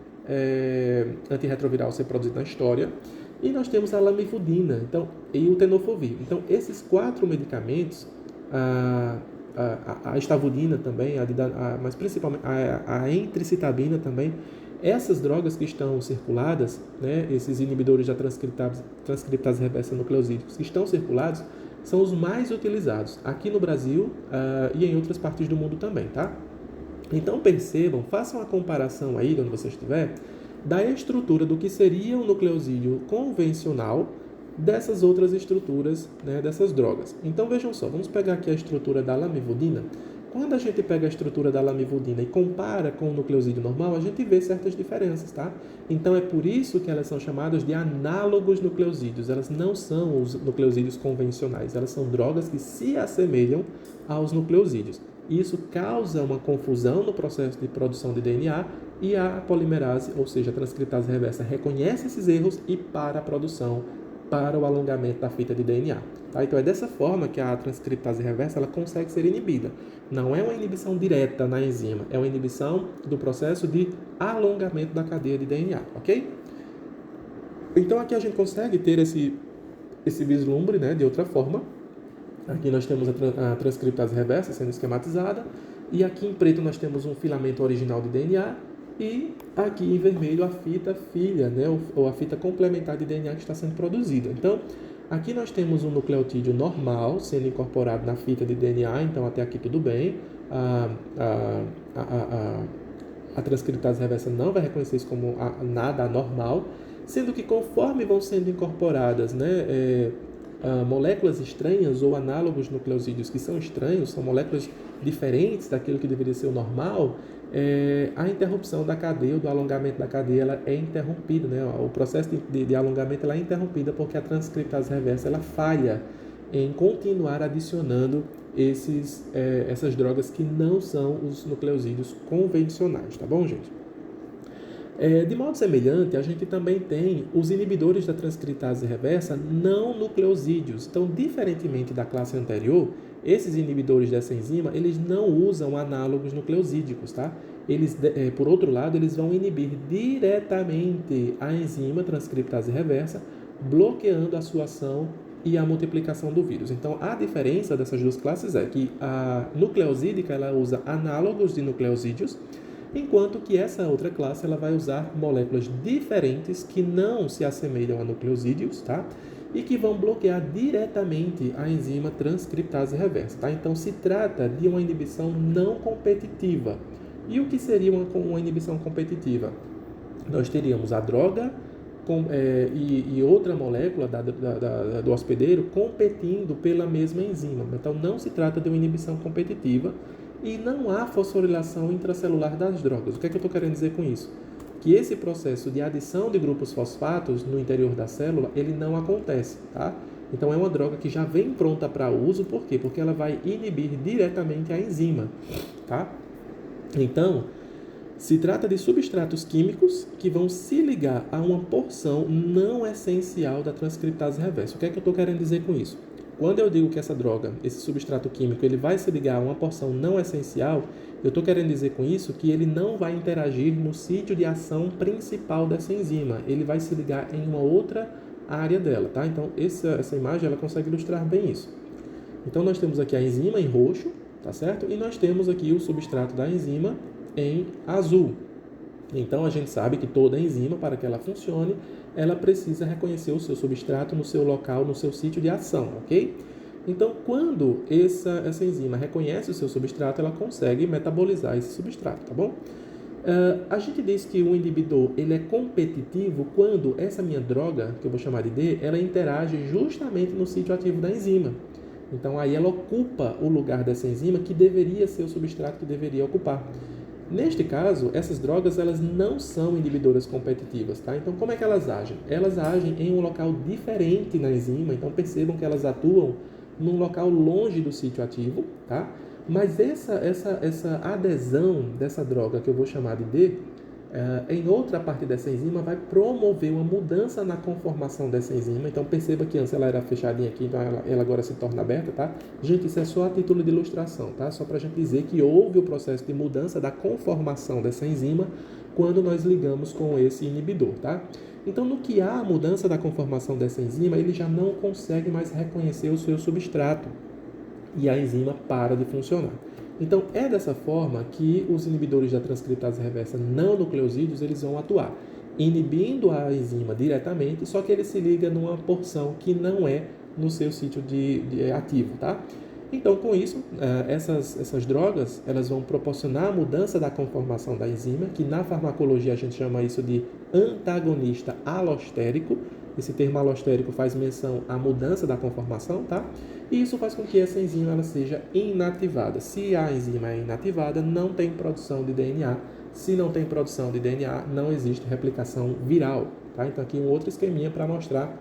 antirretroviral a ser produzido na história. E nós temos a lamivudina e o tenofovir. Então, esses 4 medicamentos, a estavudina também, mas principalmente a entricitabina também, essas drogas que estão circuladas, né, esses inibidores da transcriptase reversa nucleosídicos que estão circulados, são os mais utilizados aqui no Brasil e em outras partes do mundo também, tá? Então percebam, façam a comparação aí, onde você estiver, da estrutura do que seria um nucleosídeo convencional dessas outras estruturas, né, dessas drogas. Então vejam só, vamos pegar aqui a estrutura da lamivudina. Quando a gente pega a estrutura da lamivudina e compara com o nucleosídeo normal, a gente vê certas diferenças, tá? Então é por isso que elas são chamadas de análogos nucleosídeos. Elas não são os nucleosídeos convencionais, elas são drogas que se assemelham aos nucleosídeos. Isso causa uma confusão no processo de produção de DNA e a polimerase, ou seja, a transcriptase reversa, reconhece esses erros e para a produção, para o alongamento da fita de DNA. Tá? Então é dessa forma que a transcriptase reversa ela consegue ser inibida. Não é uma inibição direta na enzima, é uma inibição do processo de alongamento da cadeia de DNA, ok? Então aqui a gente consegue ter esse vislumbre, né, de outra forma. Aqui nós temos a transcriptase reversa sendo esquematizada e aqui em preto nós temos um filamento original de DNA e aqui em vermelho a fita filha, né, ou a fita complementar de DNA que está sendo produzida. Então, aqui nós temos um nucleotídeo normal sendo incorporado na fita de DNA, então até aqui tudo bem. A transcriptase reversa não vai reconhecer isso como nada anormal, sendo que conforme vão sendo incorporadas, né, moléculas estranhas ou análogos nucleosídeos que são estranhos, são moléculas diferentes daquilo que deveria ser o normal, a interrupção da cadeia, ou do alongamento da cadeia, ela é interrompida, né? O processo de alongamento ela é interrompida porque a transcriptase reversa ela falha em continuar adicionando essas drogas que não são os nucleosídeos convencionais, tá bom, gente? De modo semelhante, a gente também tem os inibidores da transcriptase reversa não nucleosídeos. Então, diferentemente da classe anterior, esses inibidores dessa enzima, eles não usam análogos nucleosídicos, tá? Por outro lado, eles vão inibir diretamente a enzima transcriptase reversa, bloqueando a sua ação e a multiplicação do vírus. Então, a diferença dessas duas classes é que a nucleosídica ela usa análogos de nucleosídeos, enquanto que essa outra classe ela vai usar moléculas diferentes que não se assemelham a nucleosídeos, tá? E que vão bloquear diretamente a enzima transcriptase reversa, tá? Então, se trata de uma inibição não competitiva. E o que seria uma inibição competitiva? Nós teríamos a droga e outra molécula do hospedeiro competindo pela mesma enzima. Então, não se trata de uma inibição competitiva e não há fosforilação intracelular das drogas. O que é que eu estou querendo dizer com isso? Que esse processo de adição de grupos fosfatos no interior da célula, ele não acontece, tá? Então, é uma droga que já vem pronta para uso, por quê? Porque ela vai inibir diretamente a enzima, tá? Então, se trata de substratos químicos que vão se ligar a uma porção não essencial da transcriptase reversa. O que é que eu estou querendo dizer com isso? Quando eu digo que essa droga, esse substrato químico, ele vai se ligar a uma porção não essencial, eu estou querendo dizer com isso que ele não vai interagir no sítio de ação principal dessa enzima. Ele vai se ligar em uma outra área dela, tá? Então, essa imagem, ela consegue ilustrar bem isso. Então, nós temos aqui a enzima em roxo, tá certo? E nós temos aqui o substrato da enzima em azul. Então, a gente sabe que toda enzima, para que ela funcione, ela precisa reconhecer o seu substrato no seu local, no seu sítio de ação, ok? Então, quando essa enzima reconhece o seu substrato, ela consegue metabolizar esse substrato, tá bom? A gente diz que o inibidor ele é competitivo quando essa minha droga, que eu vou chamar de D, ela interage justamente no sítio ativo da enzima. Então, aí ela ocupa o lugar dessa enzima que deveria ser o substrato que deveria ocupar. Neste caso, essas drogas elas não são inibidoras competitivas, tá? Então, como é que elas agem? Elas agem em um local diferente na enzima, então percebam que elas atuam num local longe do sítio ativo, tá? Mas essa adesão dessa droga, que eu vou chamar de D, em outra parte dessa enzima, vai promover uma mudança na conformação dessa enzima. Então, perceba que antes ela era fechadinha aqui, então ela agora se torna aberta, tá? Gente, isso é só a título de ilustração, tá? Só para a gente dizer que houve o processo de mudança da conformação dessa enzima quando nós ligamos com esse inibidor, tá? Então, no que há a mudança da conformação dessa enzima, ele já não consegue mais reconhecer o seu substrato e a enzima para de funcionar. Então, é dessa forma que os inibidores da transcriptase reversa não nucleosídeos eles vão atuar, inibindo a enzima diretamente, só que ele se liga numa porção que não é no seu sítio de ativo, tá? Então, com isso, essas drogas elas vão proporcionar a mudança da conformação da enzima, que na farmacologia a gente chama isso de antagonista alostérico. Esse termo alostérico faz menção à mudança da conformação, tá? E isso faz com que essa enzima ela seja inativada. Se a enzima é inativada, não tem produção de DNA. Se não tem produção de DNA, não existe replicação viral, tá? Então, aqui um outro esqueminha para mostrar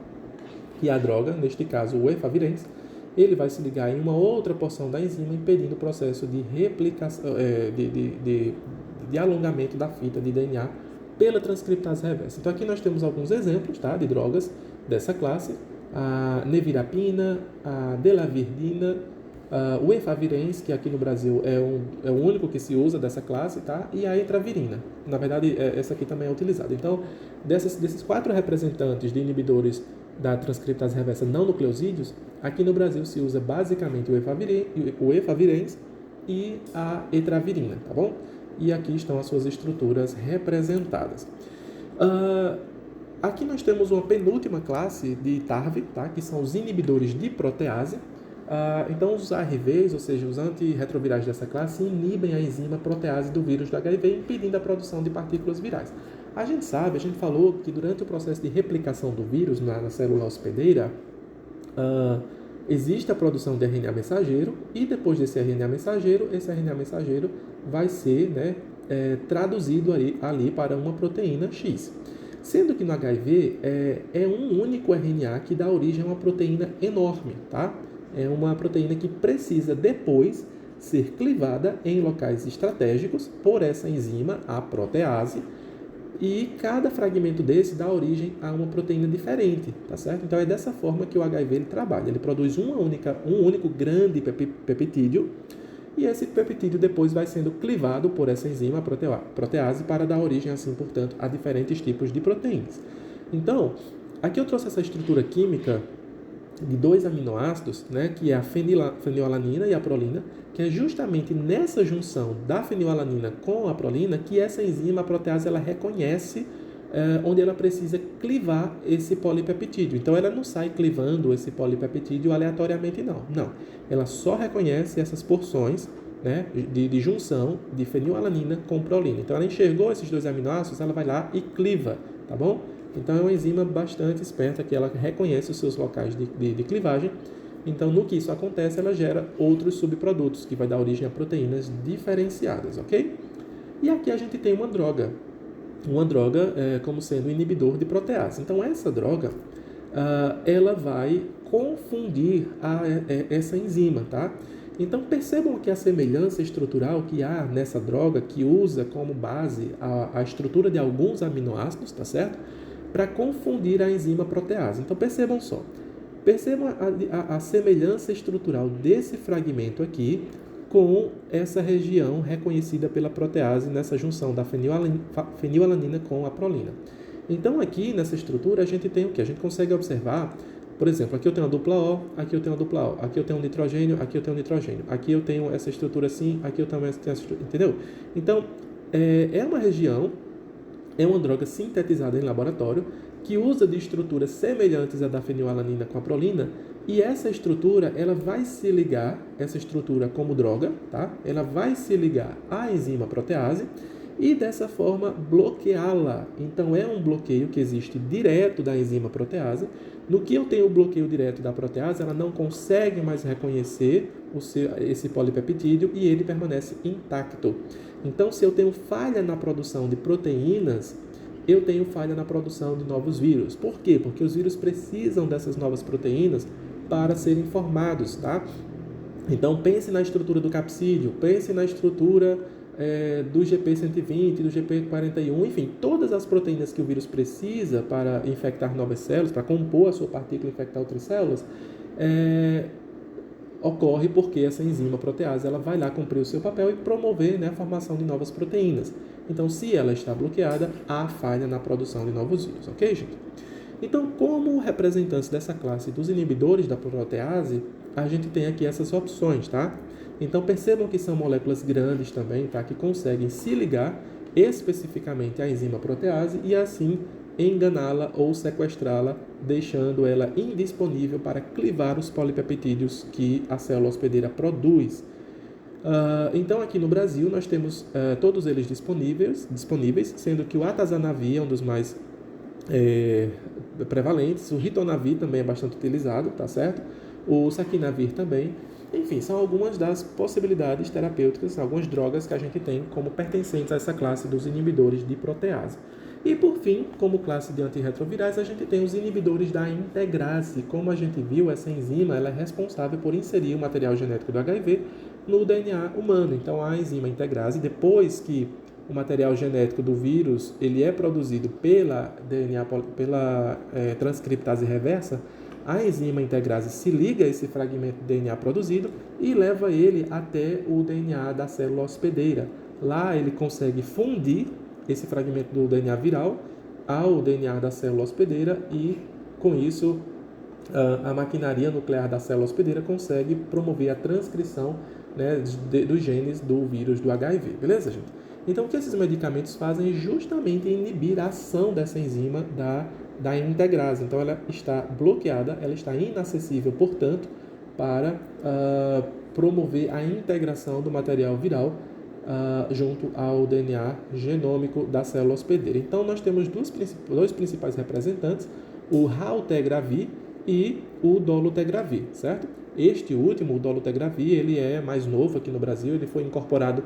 que a droga, neste caso o efavirenz, ele vai se ligar em uma outra porção da enzima, impedindo o processo de replicação, de alongamento da fita de DNA pela transcriptase reversa. Então, aqui nós temos alguns exemplos, tá, de drogas dessa classe: a nevirapina, a delavirdina, o efavirenz, que aqui no Brasil é o único que se usa dessa classe, tá, e a etravirina. Na verdade, essa aqui também é utilizada. Então, desses 4 representantes de inibidores da transcriptase reversa não nucleosídeos, aqui no Brasil se usa basicamente o efavirenz e a etravirina, tá bom? E aqui estão as suas estruturas representadas. Aqui nós temos uma penúltima classe de TARV, tá? Que são os inibidores de protease. Então, os ARVs, ou seja, os antirretrovirais dessa classe, inibem a enzima protease do vírus do HIV, impedindo a produção de partículas virais. A gente falou que durante o processo de replicação do vírus na célula hospedeira, existe a produção de RNA mensageiro, e depois desse RNA mensageiro, esse RNA mensageiro vai ser traduzido ali para uma proteína X. Sendo que no HIV é um único RNA que dá origem a uma proteína enorme, tá? É uma proteína que precisa depois ser clivada em locais estratégicos por essa enzima, a protease, e cada fragmento desse dá origem a uma proteína diferente, tá certo? Então é dessa forma que o HIV ele trabalha. Ele produz um único grande peptídeo, e esse peptídeo depois vai sendo clivado por essa enzima, a protease, para dar origem, assim, portanto, a diferentes tipos de proteínas. Então, aqui eu trouxe essa estrutura química de dois aminoácidos, né, que é a fenilalanina e a prolina, que é justamente nessa junção da fenilalanina com a prolina que essa enzima, a protease, ela reconhece onde ela precisa clivar esse polipeptídeo. Então, ela não sai clivando esse polipeptídeo aleatoriamente, não. Não. Ela só reconhece essas porções, né, de junção de fenilalanina com prolina. Então, ela enxergou esses dois aminoácidos, ela vai lá e cliva, tá bom? Então, é uma enzima bastante esperta que ela reconhece os seus locais de clivagem. Então, no que isso acontece, ela gera outros subprodutos, que vai dar origem a proteínas diferenciadas, ok? E aqui a gente tem uma droga como sendo um inibidor de protease. Então, essa droga, ela vai confundir essa enzima, tá? Então, percebam que a semelhança estrutural que há nessa droga, que usa como base a estrutura de alguns aminoácidos, tá certo? Para confundir a enzima protease. Então, percebam a semelhança estrutural desse fragmento aqui com essa região reconhecida pela protease nessa junção da fenilalanina com a prolina. Então, aqui nessa estrutura, a gente tem o que? A gente consegue observar, por exemplo, aqui eu tenho uma dupla O, aqui eu tenho uma dupla O, aqui eu tenho um nitrogênio, aqui eu tenho um nitrogênio, aqui eu tenho essa estrutura assim, aqui eu também tenho essa estrutura, entendeu? Então, é uma droga sintetizada em laboratório que usa de estruturas semelhantes à da fenilalanina com a prolina, e essa estrutura, ela vai se ligar, essa estrutura como droga, tá? Ela vai se ligar à enzima protease e dessa forma bloqueá-la. Então é um bloqueio que existe direto da enzima protease. No que eu tenho o bloqueio direto da protease, ela não consegue mais reconhecer esse polipeptídeo e ele permanece intacto. Então, se eu tenho falha na produção de proteínas, eu tenho falha na produção de novos vírus. Por quê? Porque os vírus precisam dessas novas proteínas para serem formados, tá? Então, pense na estrutura do capsídeo, pense na estrutura do GP120, do GP41, enfim, todas as proteínas que o vírus precisa para infectar novas células, para compor a sua partícula e infectar outras células, ocorre porque essa enzima protease ela vai lá cumprir o seu papel e promover, né, a formação de novas proteínas. Então, se ela está bloqueada, há falha na produção de novos vírus, ok, gente? Então, como representantes dessa classe dos inibidores da protease, a gente tem aqui essas opções, tá? Então, percebam que são moléculas grandes também, tá? Que conseguem se ligar especificamente à enzima protease e, assim, enganá-la ou sequestrá-la, deixando ela indisponível para clivar os polipeptídeos que a célula hospedeira produz. Então, aqui no Brasil, nós temos todos eles disponíveis, sendo que o atazanavir é um dos mais prevalentes, o ritonavir também é bastante utilizado, tá certo? O saquinavir também. Enfim, são algumas das possibilidades terapêuticas, algumas drogas que a gente tem como pertencentes a essa classe dos inibidores de protease. E, por fim, como classe de antirretrovirais, a gente tem os inibidores da integrase. Como a gente viu, essa enzima ela é responsável por inserir o material genético do HIV no DNA humano. Então, a enzima integrase, depois que o material genético do vírus ele é produzido pela transcriptase reversa, a enzima integrase se liga a esse fragmento de DNA produzido e leva ele até o DNA da célula hospedeira. Lá ele consegue fundir esse fragmento do DNA viral ao DNA da célula hospedeira e, com isso, a maquinaria nuclear da célula hospedeira consegue promover a transcrição, né, dos genes do vírus do HIV. Beleza, gente? Então, o que esses medicamentos fazem é justamente inibir a ação dessa enzima da integrase. Então, ela está bloqueada, ela está inacessível, portanto, para promover a integração do material viral junto ao DNA genômico da célula hospedeira. Então, nós temos dois principais representantes, o raltegravir e o dolutegravir, certo? Este último, o dolutegravir, ele é mais novo aqui no Brasil, ele foi incorporado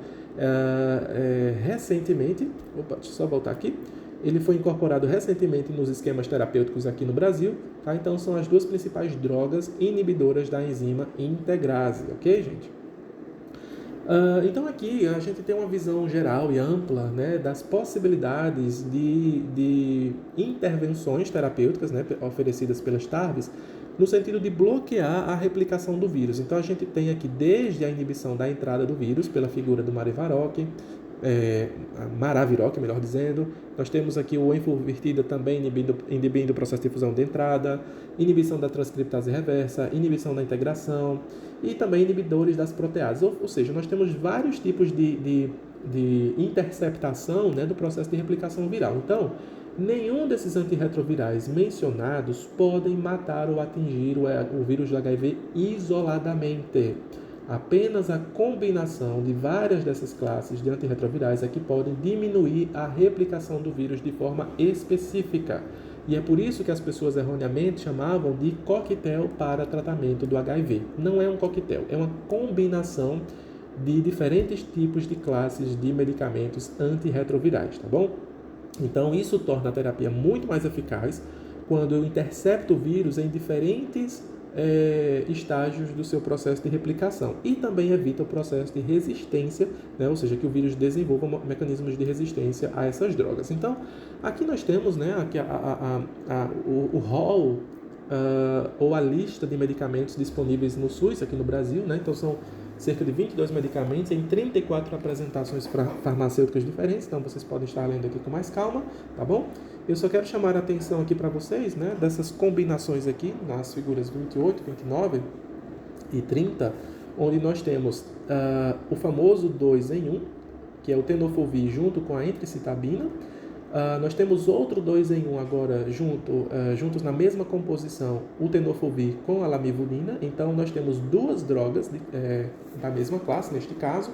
recentemente. Deixa eu só voltar aqui. Ele foi incorporado recentemente nos esquemas terapêuticos aqui no Brasil, tá? Então, são as duas principais drogas inibidoras da enzima integrase, ok, gente? Então aqui a gente tem uma visão geral e ampla, né, das possibilidades de intervenções terapêuticas, né, oferecidas pelas TARVs, no sentido de bloquear a replicação do vírus. Então a gente tem aqui desde a inibição da entrada do vírus pela figura do Marivaroc, Maraviroc, melhor dizendo. Nós temos aqui o enforvirtida também inibindo o processo de difusão de entrada, inibição da transcriptase reversa, inibição da integração e também inibidores das proteases. Ou seja, nós temos vários tipos de interceptação, né, do processo de replicação viral. Então, nenhum desses antirretrovirais mencionados podem matar ou atingir o vírus do HIV isoladamente. Apenas a combinação de várias dessas classes de antirretrovirais é que podem diminuir a replicação do vírus de forma específica. E é por isso que as pessoas erroneamente chamavam de coquetel para tratamento do HIV. Não é um coquetel, é uma combinação de diferentes tipos de classes de medicamentos antirretrovirais, tá bom? Então, isso torna a terapia muito mais eficaz quando eu intercepto o vírus em diferentes estágios do seu processo de replicação e também evita o processo de resistência, né? Ou seja, que o vírus desenvolva mecanismos de resistência a essas drogas. Então, aqui nós temos, né, aqui o rol ou a lista de medicamentos disponíveis no SUS aqui no Brasil, né? Então, são cerca de 22 medicamentos em 34 apresentações farmacêuticas diferentes, então vocês podem estar lendo aqui com mais calma, tá bom? Eu só quero chamar a atenção aqui para vocês, né, dessas combinações aqui, nas figuras 28, 29 e 30, onde nós temos o famoso 2 em 1, que é o tenofovir junto com a entricitabina. Nós temos outro 2 em 1 agora juntos na mesma composição, o tenofovir com a lamivudina. Então nós temos duas drogas da mesma classe, neste caso,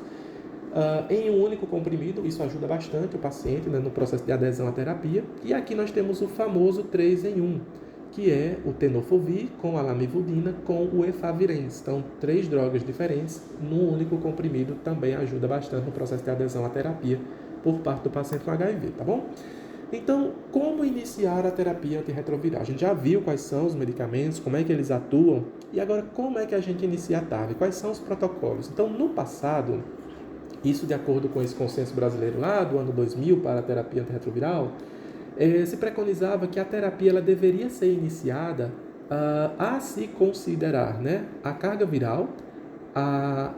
em um único comprimido. Isso ajuda bastante o paciente, né, no processo de adesão à terapia. E aqui nós temos o famoso 3 em 1, que é o tenofovir com a lamivudina com o efavirenz. Então, 3 drogas diferentes num único comprimido também ajuda bastante no processo de adesão à terapia por parte do paciente com HIV, tá bom? Então, como iniciar a terapia antirretroviral? A gente já viu quais são os medicamentos, como é que eles atuam, e agora como é que a gente inicia a TARV? Quais são os protocolos? Então, no passado, isso de acordo com esse consenso brasileiro lá do ano 2000 para a terapia antirretroviral, se preconizava que a terapia ela deveria ser iniciada a se considerar, né, a carga viral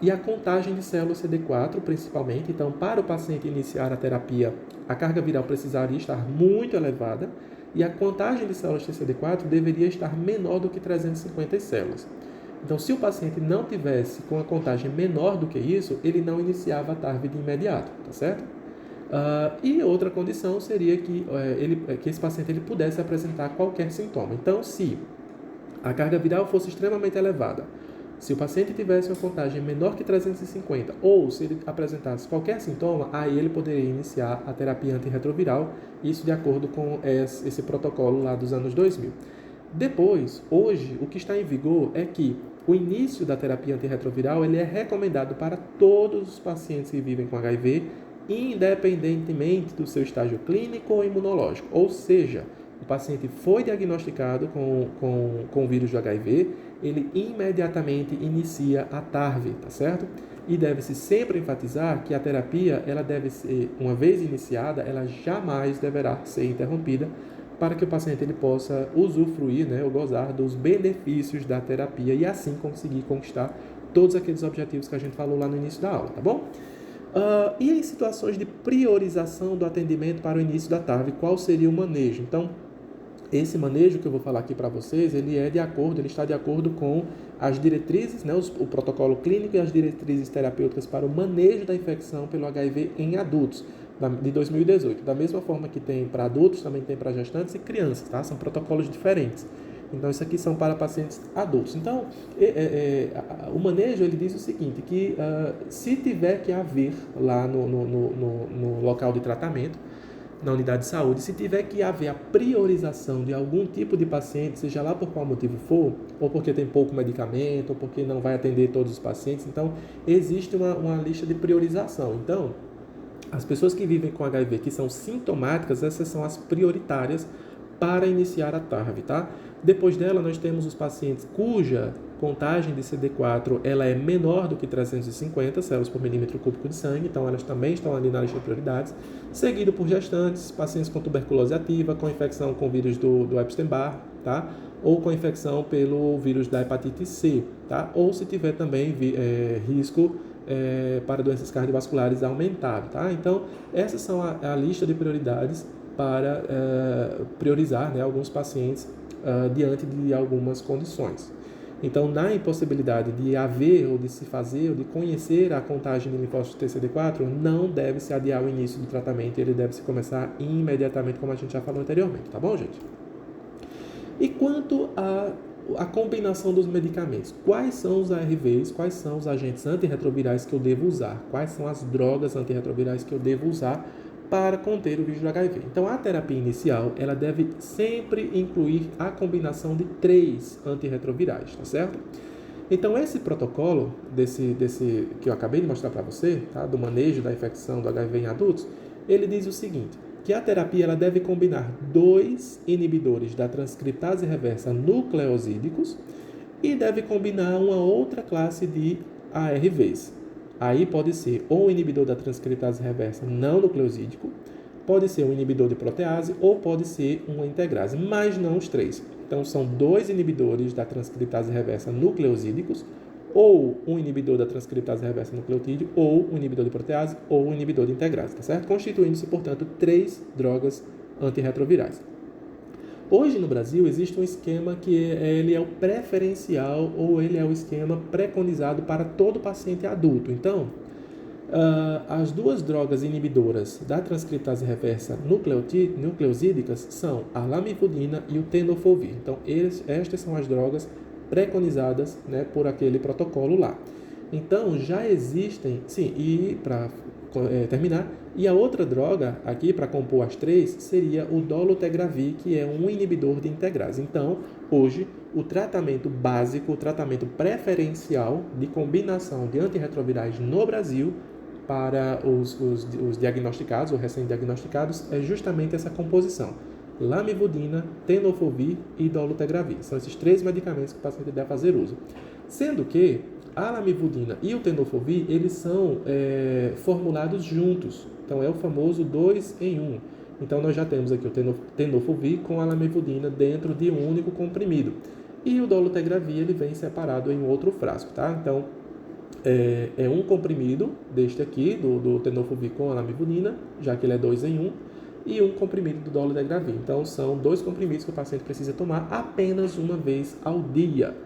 e a contagem de células CD4, principalmente. Então, para o paciente iniciar a terapia, a carga viral precisaria estar muito elevada e a contagem de células de CD4 deveria estar menor do que 350 células. Então, se o paciente não tivesse com a contagem menor do que isso, ele não iniciava a TARV de imediato, tá certo? E outra condição seria que esse paciente ele pudesse apresentar qualquer sintoma. Então, se a carga viral fosse extremamente elevada, se o paciente tivesse uma contagem menor que 350 ou se ele apresentasse qualquer sintoma, aí ele poderia iniciar a terapia antirretroviral, isso de acordo com esse protocolo lá dos anos 2000. Depois, hoje, o que está em vigor é que o início da terapia antirretroviral ele é recomendado para todos os pacientes que vivem com HIV, independentemente do seu estágio clínico ou imunológico. Ou seja, o paciente foi diagnosticado com o vírus do HIV, ele imediatamente inicia a TARV, tá certo? E deve-se sempre enfatizar que a terapia, ela deve ser, uma vez iniciada, ela jamais deverá ser interrompida para que o paciente ele possa usufruir, né, ou gozar dos benefícios da terapia e assim conseguir conquistar todos aqueles objetivos que a gente falou lá no início da aula, tá bom? E em situações de priorização do atendimento para o início da TARV, qual seria o manejo? Então, esse manejo que eu vou falar aqui para vocês, ele está de acordo com as diretrizes, né, o protocolo clínico e as diretrizes terapêuticas para o manejo da infecção pelo HIV em adultos, de 2018. Da mesma forma que tem para adultos, também tem para gestantes e crianças, tá? São protocolos diferentes. Então, isso aqui são para pacientes adultos. Então, o manejo, ele diz o seguinte, que se tiver que haver lá no local de tratamento, na unidade de saúde, se tiver que haver a priorização de algum tipo de paciente, seja lá por qual motivo for, ou porque tem pouco medicamento, ou porque não vai atender todos os pacientes, então existe uma lista de priorização. Então, as pessoas que vivem com HIV, que são sintomáticas, essas são as prioritárias para iniciar a TARV, tá? Depois dela, nós temos os pacientes cuja contagem de CD4 ela é menor do que 350 células por milímetro cúbico de sangue, então elas também estão ali na lista de prioridades, seguido por gestantes, pacientes com tuberculose ativa, com infecção com vírus do Epstein-Barr, tá? Ou com infecção pelo vírus da hepatite C, tá? Ou se tiver também risco para doenças cardiovasculares aumentado, tá? Então, essas são a lista de prioridades para priorizar, né, alguns pacientes diante de algumas condições. Então, na impossibilidade de haver ou de se fazer ou de conhecer a contagem de linfócitos TCD4, não deve se adiar o início do tratamento, ele deve se começar imediatamente, como a gente já falou anteriormente, tá bom, gente? E quanto a combinação dos medicamentos, quais são os ARVs, quais são os agentes antirretrovirais que eu devo usar? Quais são as drogas antirretrovirais que eu devo usar para conter o vírus do HIV? Então, a terapia inicial, ela deve sempre incluir a combinação de 3 antirretrovirais, tá certo? Então, esse protocolo, desse que eu acabei de mostrar para você, tá? Do manejo da infecção do HIV em adultos, ele diz o seguinte, que a terapia ela deve combinar 2 inibidores da transcriptase reversa nucleosídicos e deve combinar uma outra classe de ARVs. Aí pode ser ou um inibidor da transcriptase reversa não nucleosídico, pode ser um inibidor de protease ou pode ser uma integrase, mas não os 3. Então, são 2 inibidores da transcriptase reversa nucleosídicos, ou um inibidor da transcriptase reversa nucleotídeo, ou um inibidor de protease, ou um inibidor de integrase, tá certo? Constituindo-se, portanto, 3 drogas antirretrovirais. Hoje no Brasil existe um esquema que ele é o preferencial ou ele é o esquema preconizado para todo paciente adulto. Então, as 2 drogas inibidoras da transcriptase reversa nucleosídicas são a lamivudina e o tenofovir. Então, estas são as drogas preconizadas, né, por aquele protocolo lá. Então, já existem, sim, e para terminar, e a outra droga aqui para compor as 3 seria o dolutegravir, que é um inibidor de integrase. Então, hoje, o tratamento básico, o tratamento preferencial de combinação de antirretrovirais no Brasil para os diagnosticados ou recém-diagnosticados é justamente essa composição: lamivudina, tenofovir e dolutegravir. São esses 3 medicamentos que o paciente deve fazer uso. Sendo que a lamivudina e o tenofovir, eles são formulados juntos. Então, é o famoso 2 em 1. Então, nós já temos aqui o tenofovir com a lamivudina dentro de um único comprimido. E o dolutegravir, ele vem separado em outro frasco, tá? Então, é um comprimido deste aqui, do tenofovir com a lamivudina, já que ele é 2 em 1, e um comprimido do dolutegravir. Então, são 2 comprimidos que o paciente precisa tomar apenas uma vez ao dia,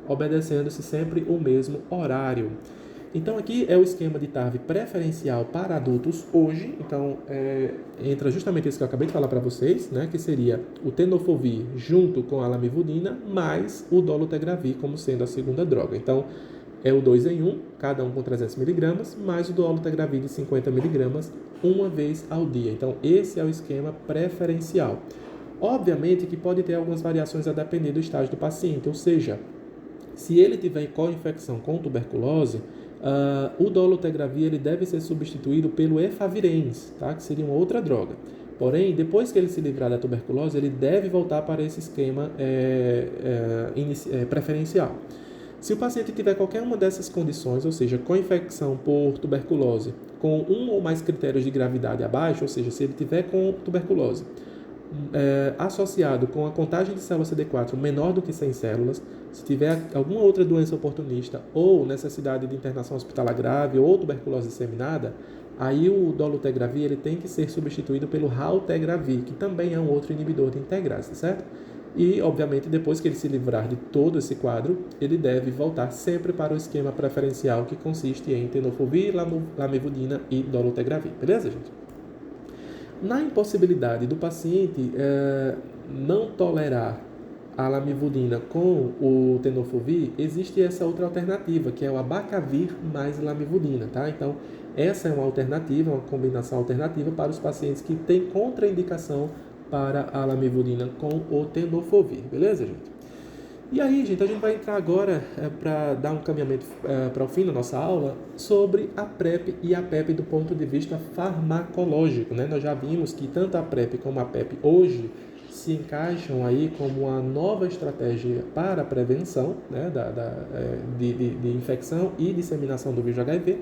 obedecendo-se sempre o mesmo horário. Então, aqui é o esquema de TARV preferencial para adultos hoje. Então, entra justamente isso que eu acabei de falar para vocês, né, que seria o tenofovir junto com a lamivudina, mais o dolutegravir como sendo a segunda droga. Então, é o 2 em 1, cada um com 300 mg, mais o dolutegravir de 50 mg, uma vez ao dia. Então, esse é o esquema preferencial. Obviamente que pode ter algumas variações a depender do estágio do paciente, ou seja, se ele tiver co-infecção com tuberculose, o dolutegravir ele deve ser substituído pelo efavirenz, tá? Que seria uma outra droga. Porém, depois que ele se livrar da tuberculose, ele deve voltar para esse esquema preferencial. Se o paciente tiver qualquer uma dessas condições, ou seja, co-infecção por tuberculose, com um ou mais critérios de gravidade abaixo, ou seja, se ele tiver com tuberculose, associado com a contagem de células CD4 menor do que 100 células, se tiver alguma outra doença oportunista ou necessidade de internação hospitalar grave ou tuberculose disseminada, aí o dolutegravir ele tem que ser substituído pelo raltegravir, que também é um outro inibidor de integrase, certo? E, obviamente, depois que ele se livrar de todo esse quadro, ele deve voltar sempre para o esquema preferencial, que consiste em tenofovir, lamivudina e dolutegravir. Beleza, gente? Na impossibilidade do paciente não tolerar a lamivudina com o tenofovir, existe essa outra alternativa, que é o abacavir mais lamivudina, tá? Então, essa é uma alternativa, uma combinação alternativa para os pacientes que têm contraindicação para a lamivudina com o tenofovir, beleza, gente? E aí, gente, a gente vai entrar agora para dar um caminhamento para o fim da nossa aula sobre a PrEP e a PEP do ponto de vista farmacológico, né? Nós já vimos que tanto a PrEP como a PEP hoje se encaixam aí como uma nova estratégia para a prevenção, né, de infecção e disseminação do vírus HIV.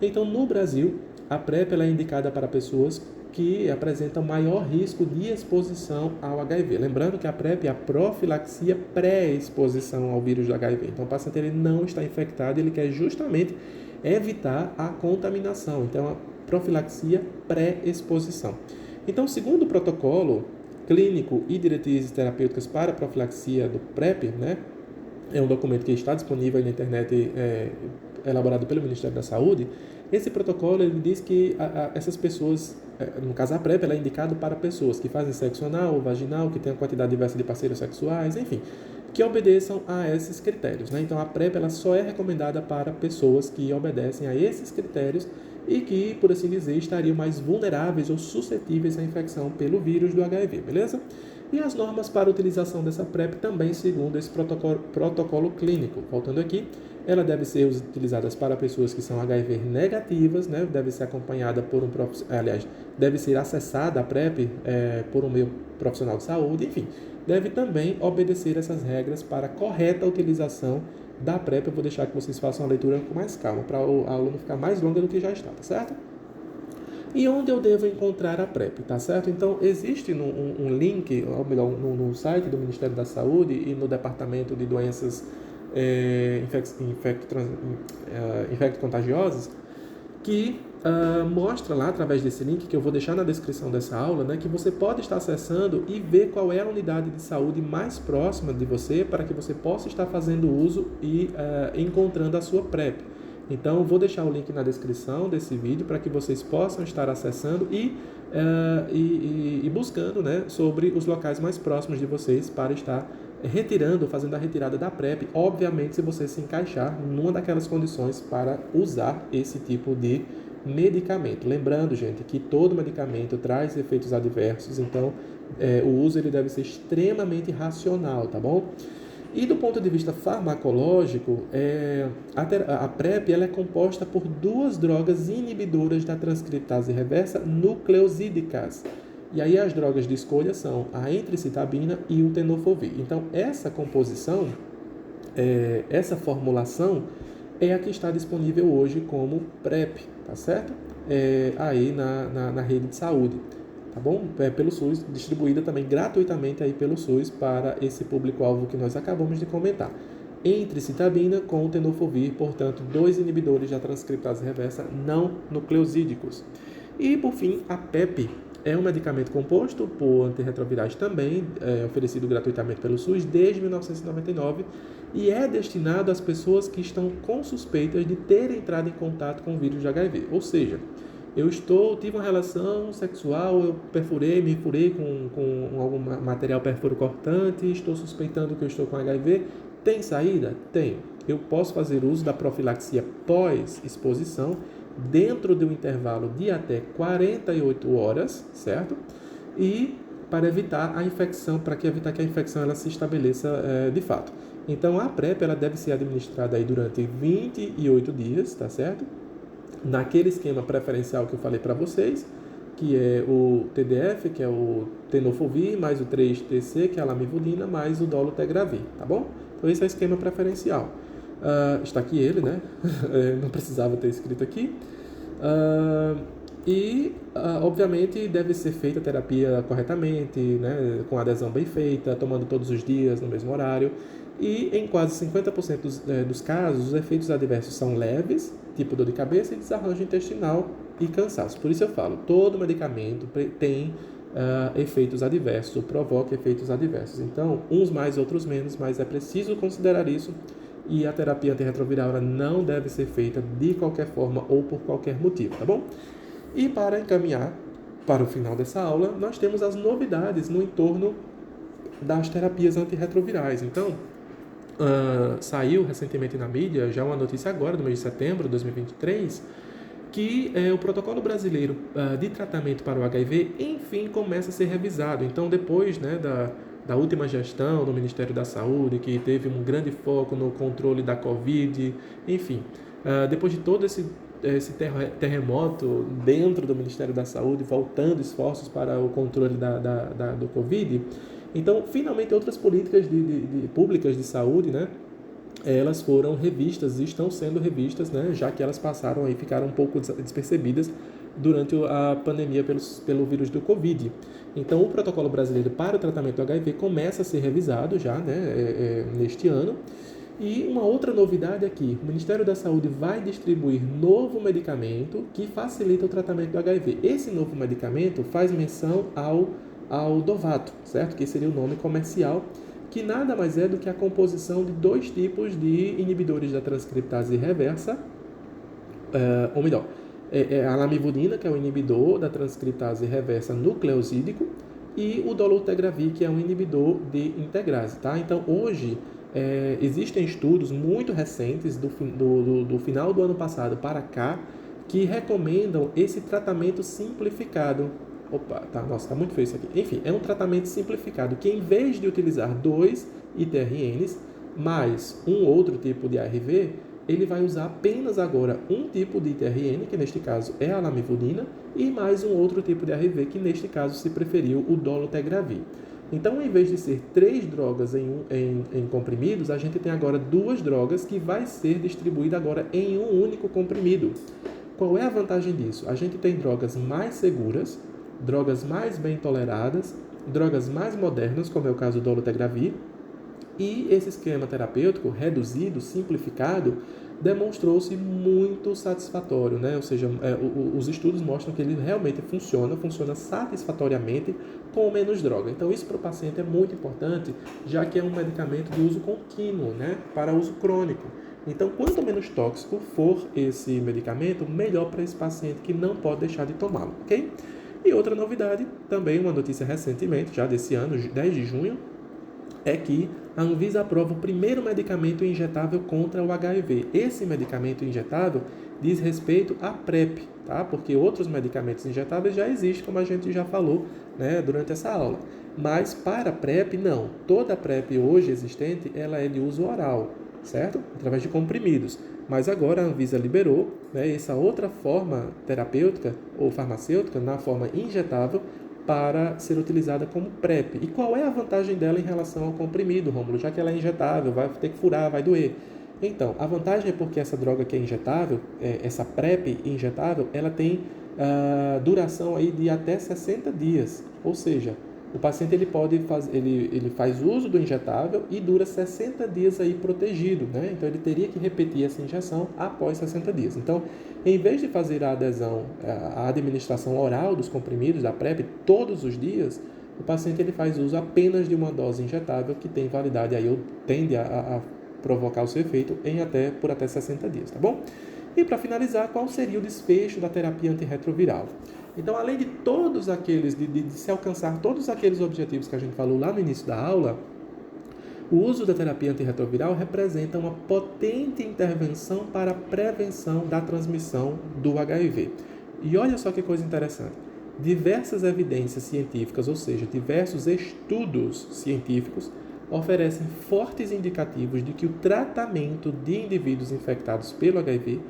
Então, no Brasil, a PrEP ela é indicada para pessoas que apresentam maior risco de exposição ao HIV. Lembrando que a PrEP é a profilaxia pré-exposição ao vírus do HIV. Então, o paciente ele não está infectado, ele quer justamente evitar a contaminação. Então, a profilaxia pré-exposição. Então, segundo o protocolo clínico e diretrizes terapêuticas para a profilaxia do PrEP, né, é um documento que está disponível na internet, elaborado pelo Ministério da Saúde. Esse protocolo ele diz que essas pessoas, no caso a PrEP, ela é indicada para pessoas que fazem sexo anal ou vaginal, que têm uma quantidade diversa de parceiros sexuais, enfim, que obedeçam a esses critérios, né? Então a PrEP ela só é recomendada para pessoas que obedecem a esses critérios e que, por assim dizer, estariam mais vulneráveis ou suscetíveis à infecção pelo vírus do HIV, beleza? E as normas para a utilização dessa PrEP também segundo esse protocolo clínico. Voltando aqui, ela deve ser utilizada para pessoas que são HIV negativas, né? Deve ser acompanhada por um profissional, aliás, deve ser acessada a PrEP por um meio profissional de saúde, enfim. Deve também obedecer essas regras para a correta utilização da PrEP. Eu vou deixar que vocês façam a leitura com mais calma, para a aula não ficar mais longa do que já está, tá certo? E onde eu devo encontrar a PrEP, tá certo? Então, existe um link, ou melhor, no site do Ministério da Saúde e no Departamento de Doenças infecto-contagiosas, que mostra lá, através desse link, que eu vou deixar na descrição dessa aula, né, que você pode estar acessando e ver qual é a unidade de saúde mais próxima de você para que você possa estar fazendo uso e encontrando a sua PrEP. Então, vou deixar o link na descrição desse vídeo para que vocês possam estar acessando e buscando, né, sobre os locais mais próximos de vocês para estar fazendo a retirada da PrEP, obviamente se você se encaixar numa daquelas condições para usar esse tipo de medicamento. Lembrando, gente, que todo medicamento traz efeitos adversos, então o uso ele deve ser extremamente racional, tá bom? E do ponto de vista farmacológico, a PrEP ela é composta por duas drogas inibidoras da transcriptase reversa nucleosídicas. E aí as drogas de escolha são a entricitabina e o tenofovir. Então, essa composição, essa formulação é a que está disponível hoje como PrEP, tá certo? Aí na rede de saúde. Tá bom? Pelo SUS, distribuída também gratuitamente aí pelo SUS para esse público-alvo que nós acabamos de comentar. Entricitabina com o tenofovir, portanto, 2 inibidores da transcriptase reversa não nucleosídicos. E, por fim, a PEP é um medicamento composto por antirretrovirais também, oferecido gratuitamente pelo SUS desde 1999 e é destinado às pessoas que estão com suspeitas de terem entrado em contato com o vírus de HIV, ou seja, tive uma relação sexual, eu me furei com algum material perfuro cortante, estou suspeitando que eu estou com HIV. Tem saída? Tem. Eu posso fazer uso da profilaxia pós-exposição dentro de um intervalo de até 48 horas, certo? E para evitar a infecção, evitar que a infecção ela se estabeleça de fato. Então, a PrEP ela deve ser administrada aí durante 28 dias, tá certo? Naquele esquema preferencial que eu falei para vocês, que é o TDF, que é o tenofovir, mais o 3-TC, que é a lamivudina, mais o dolutegravir, tá bom? Então, esse é o esquema preferencial. Está aqui ele, né? Não precisava ter escrito aqui. Obviamente, deve ser feita a terapia corretamente, né? Com adesão bem feita, tomando todos os dias no mesmo horário. E em quase 50% dos casos, os efeitos adversos são leves, tipo dor de cabeça e desarranjo intestinal e cansaço. Por isso eu falo, todo medicamento tem efeitos adversos, ou provoca efeitos adversos. Então, uns mais, outros menos, mas é preciso considerar isso. E a terapia antirretroviral ela não deve ser feita de qualquer forma ou por qualquer motivo, tá bom? E para encaminhar para o final dessa aula, nós temos as novidades no entorno das terapias antirretrovirais. Então, saiu recentemente na mídia, já uma notícia agora, do mês de setembro de 2023, que o protocolo brasileiro de tratamento para o HIV, enfim, começa a ser revisado. Então, depois, né, da última gestão do Ministério da Saúde, que teve um grande foco no controle da Covid, enfim, depois de todo esse esse terremoto dentro do Ministério da Saúde, voltando esforços para o controle do Covid. Então, finalmente, outras políticas públicas de saúde, né, elas foram revistas e estão sendo revistas, né, já que elas ficaram um pouco despercebidas durante a pandemia pelo vírus do Covid. Então, o protocolo brasileiro para o tratamento do HIV começa a ser revisado já, né, neste ano. E uma outra novidade aqui, o Ministério da Saúde vai distribuir novo medicamento que facilita o tratamento do HIV. Esse novo medicamento faz menção ao Dovato, certo? Que seria o nome comercial, que nada mais é do que a composição de 2 tipos de inibidores da transcriptase reversa, ou melhor, a lamivudina, que é o inibidor da transcriptase reversa nucleosídico, e o dolutegravir, que é um inibidor de integrase, tá? Então, hoje, existem estudos muito recentes do final do ano passado para cá que recomendam esse tratamento simplificado. Nossa, tá muito feio isso aqui. Enfim, é um tratamento simplificado que, em vez de utilizar 2 ITRNs mais um outro tipo de ARV, ele vai usar apenas agora um tipo de ITRN, que neste caso é a lamivudina, e mais um outro tipo de ARV, que neste caso se preferiu o dolutegravir. Então, em vez de ser 3 drogas em comprimidos, a gente tem agora 2 drogas que vai ser distribuída agora em um único comprimido. Qual é a vantagem disso? A gente tem drogas mais seguras, drogas mais bem toleradas, drogas mais modernas, como é o caso do dolutegravir, e esse esquema terapêutico reduzido, simplificado, demonstrou-se muito satisfatório, né? Ou seja, os estudos mostram que ele realmente funciona satisfatoriamente com menos droga. Então, isso para o paciente é muito importante, já que é um medicamento de uso contínuo, né? Para uso crônico. Então, quanto menos tóxico for esse medicamento, melhor para esse paciente que não pode deixar de tomá-lo, ok? E outra novidade, também uma notícia recentemente, já desse ano, 10 de junho, é que a Anvisa aprova o primeiro medicamento injetável contra o HIV. Esse medicamento injetável diz respeito à PrEP, tá? Porque outros medicamentos injetáveis já existem, como a gente já falou, né, durante essa aula. Mas para a PrEP, não. Toda a PrEP hoje existente, ela é de uso oral, certo? Através de comprimidos. Mas agora a Anvisa liberou, né, essa outra forma terapêutica ou farmacêutica, na forma injetável, para ser utilizada como PrEP. E qual é a vantagem dela em relação ao comprimido, Rômulo? Já que ela é injetável, vai ter que furar, vai doer. Então, a vantagem é porque essa droga que é injetável, essa PrEP injetável, ela tem duração aí de até 60 dias. Ou seja, o paciente ele faz uso do injetável e dura 60 dias aí protegido, né? Então, ele teria que repetir essa injeção após 60 dias. Então, em vez de fazer a administração oral dos comprimidos da PrEP todos os dias, o paciente ele faz uso apenas de uma dose injetável que tem validade, aí tende a provocar o seu efeito por até 60 dias, tá bom? E para finalizar, qual seria o desfecho da terapia antirretroviral? Então, além de se alcançar todos aqueles objetivos que a gente falou lá no início da aula, o uso da terapia antirretroviral representa uma potente intervenção para a prevenção da transmissão do HIV. E olha só que coisa interessante. Diversas evidências científicas, ou seja, diversos estudos científicos, oferecem fortes indicativos de que o tratamento de indivíduos infectados pelo HIV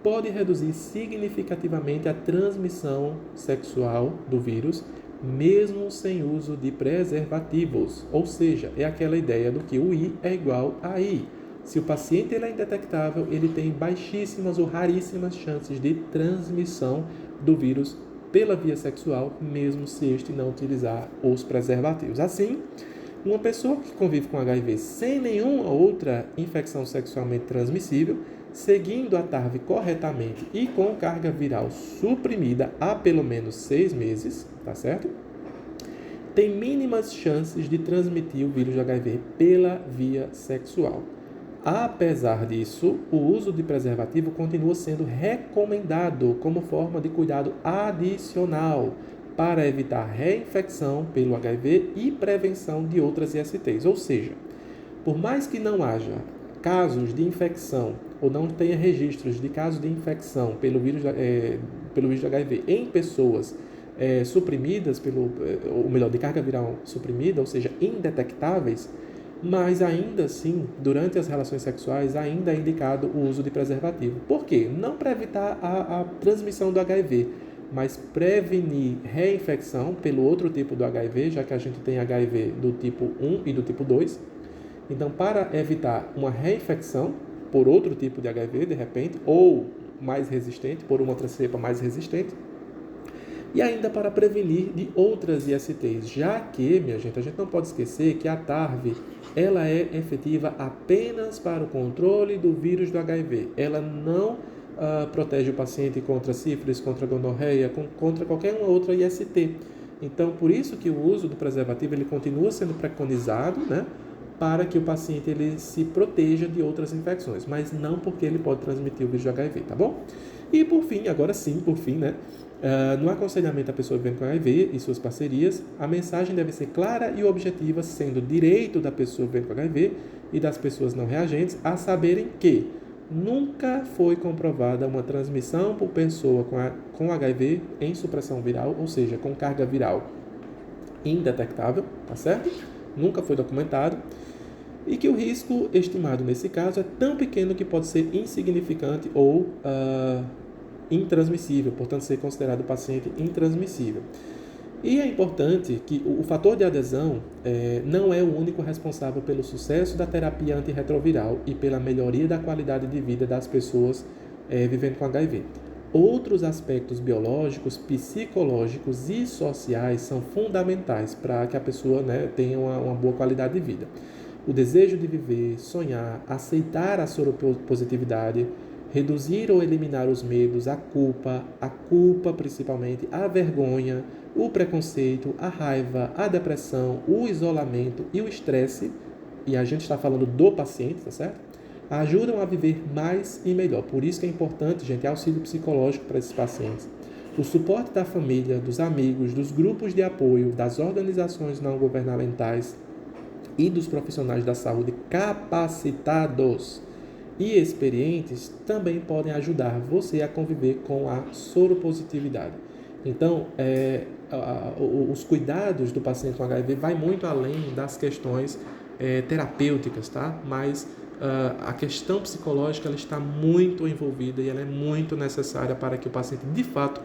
pode reduzir significativamente a transmissão sexual do vírus, mesmo sem uso de preservativos. Ou seja, é aquela ideia do que o I é igual a I. Se o paciente é indetectável, ele tem baixíssimas ou raríssimas chances de transmissão do vírus pela via sexual, mesmo se este não utilizar os preservativos. Assim, uma pessoa que convive com HIV sem nenhuma outra infecção sexualmente transmissível, seguindo a TARV corretamente e com carga viral suprimida há pelo menos 6 meses, tá certo? Tem mínimas chances de transmitir o vírus do HIV pela via sexual. Apesar disso, o uso de preservativo continua sendo recomendado como forma de cuidado adicional para evitar reinfecção pelo HIV e prevenção de outras ISTs. Ou seja, por mais que não haja casos de infecção ou não tenha registros de casos de infecção pelo vírus do HIV em pessoas suprimidas, ou melhor, de carga viral suprimida, ou seja, indetectáveis, Mas ainda assim, durante as relações sexuais, ainda é indicado o uso de preservativo. Por quê? Não para evitar a transmissão do HIV, mas prevenir reinfecção pelo outro tipo do HIV, já que a gente tem HIV do tipo 1 e do tipo 2. Então, para evitar uma reinfecção por outro tipo de HIV, de repente, ou mais resistente, por uma outra cepa mais resistente, e ainda para prevenir de outras ISTs, já que, minha gente, a gente não pode esquecer que a TARV, ela é efetiva apenas para o controle do vírus do HIV. Ela não protege o paciente contra sífilis, contra gonorreia, contra qualquer uma outra IST. Então, por isso que o uso do preservativo ele continua sendo preconizado, né, para que o paciente ele se proteja de outras infecções, mas não porque ele pode transmitir o vírus do HIV, tá bom? E por fim, agora sim, por fim, né, no aconselhamento à pessoa vivendo com HIV e suas parcerias, a mensagem deve ser clara e objetiva, sendo direito da pessoa vivendo com HIV e das pessoas não reagentes a saberem que nunca foi comprovada uma transmissão por pessoa com HIV em supressão viral, ou seja, com carga viral indetectável, tá certo? Nunca foi documentado. E que o risco estimado nesse caso é tão pequeno que pode ser insignificante ou intransmissível, portanto ser considerado paciente intransmissível. E é importante que o fator de adesão não é o único responsável pelo sucesso da terapia antirretroviral e pela melhoria da qualidade de vida das pessoas vivendo com HIV. Outros aspectos biológicos, psicológicos e sociais são fundamentais para que a pessoa, né, tenha uma boa qualidade de vida. O desejo de viver, sonhar, aceitar a soropositividade, reduzir ou eliminar os medos, a culpa principalmente, a vergonha, o preconceito, a raiva, a depressão, o isolamento e o estresse, e a gente está falando do paciente, tá certo? Ajudam a viver mais e melhor. Por isso que é importante, gente, auxílio psicológico para esses pacientes. O suporte da família, dos amigos, dos grupos de apoio, das organizações não governamentais e dos profissionais da saúde capacitados e experientes também podem ajudar você a conviver com a soropositividade. Então, os cuidados do paciente com HIV vai muito além das questões terapêuticas, tá? Mas a questão psicológica ela está muito envolvida e ela é muito necessária para que o paciente, de fato,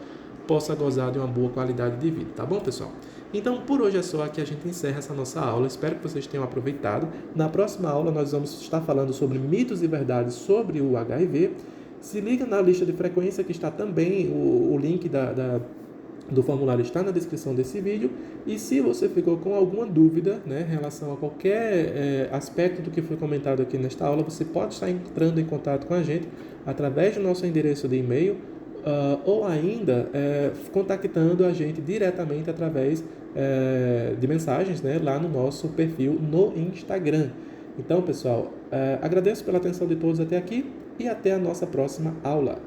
possa gozar de uma boa qualidade de vida, tá bom, pessoal? Então, por hoje é só, aqui a gente encerra essa nossa aula. Espero que vocês tenham aproveitado. Na próxima aula, nós vamos estar falando sobre mitos e verdades sobre o HIV. Se liga na lista de frequência, que está também, o link do formulário está na descrição desse vídeo. E se você ficou com alguma dúvida, né, em relação a qualquer aspecto do que foi comentado aqui nesta aula, você pode estar entrando em contato com a gente através do nosso endereço de e-mail, ou ainda contactando a gente diretamente através de mensagens, né, lá no nosso perfil no Instagram. Então, pessoal, agradeço pela atenção de todos até aqui e até a nossa próxima aula.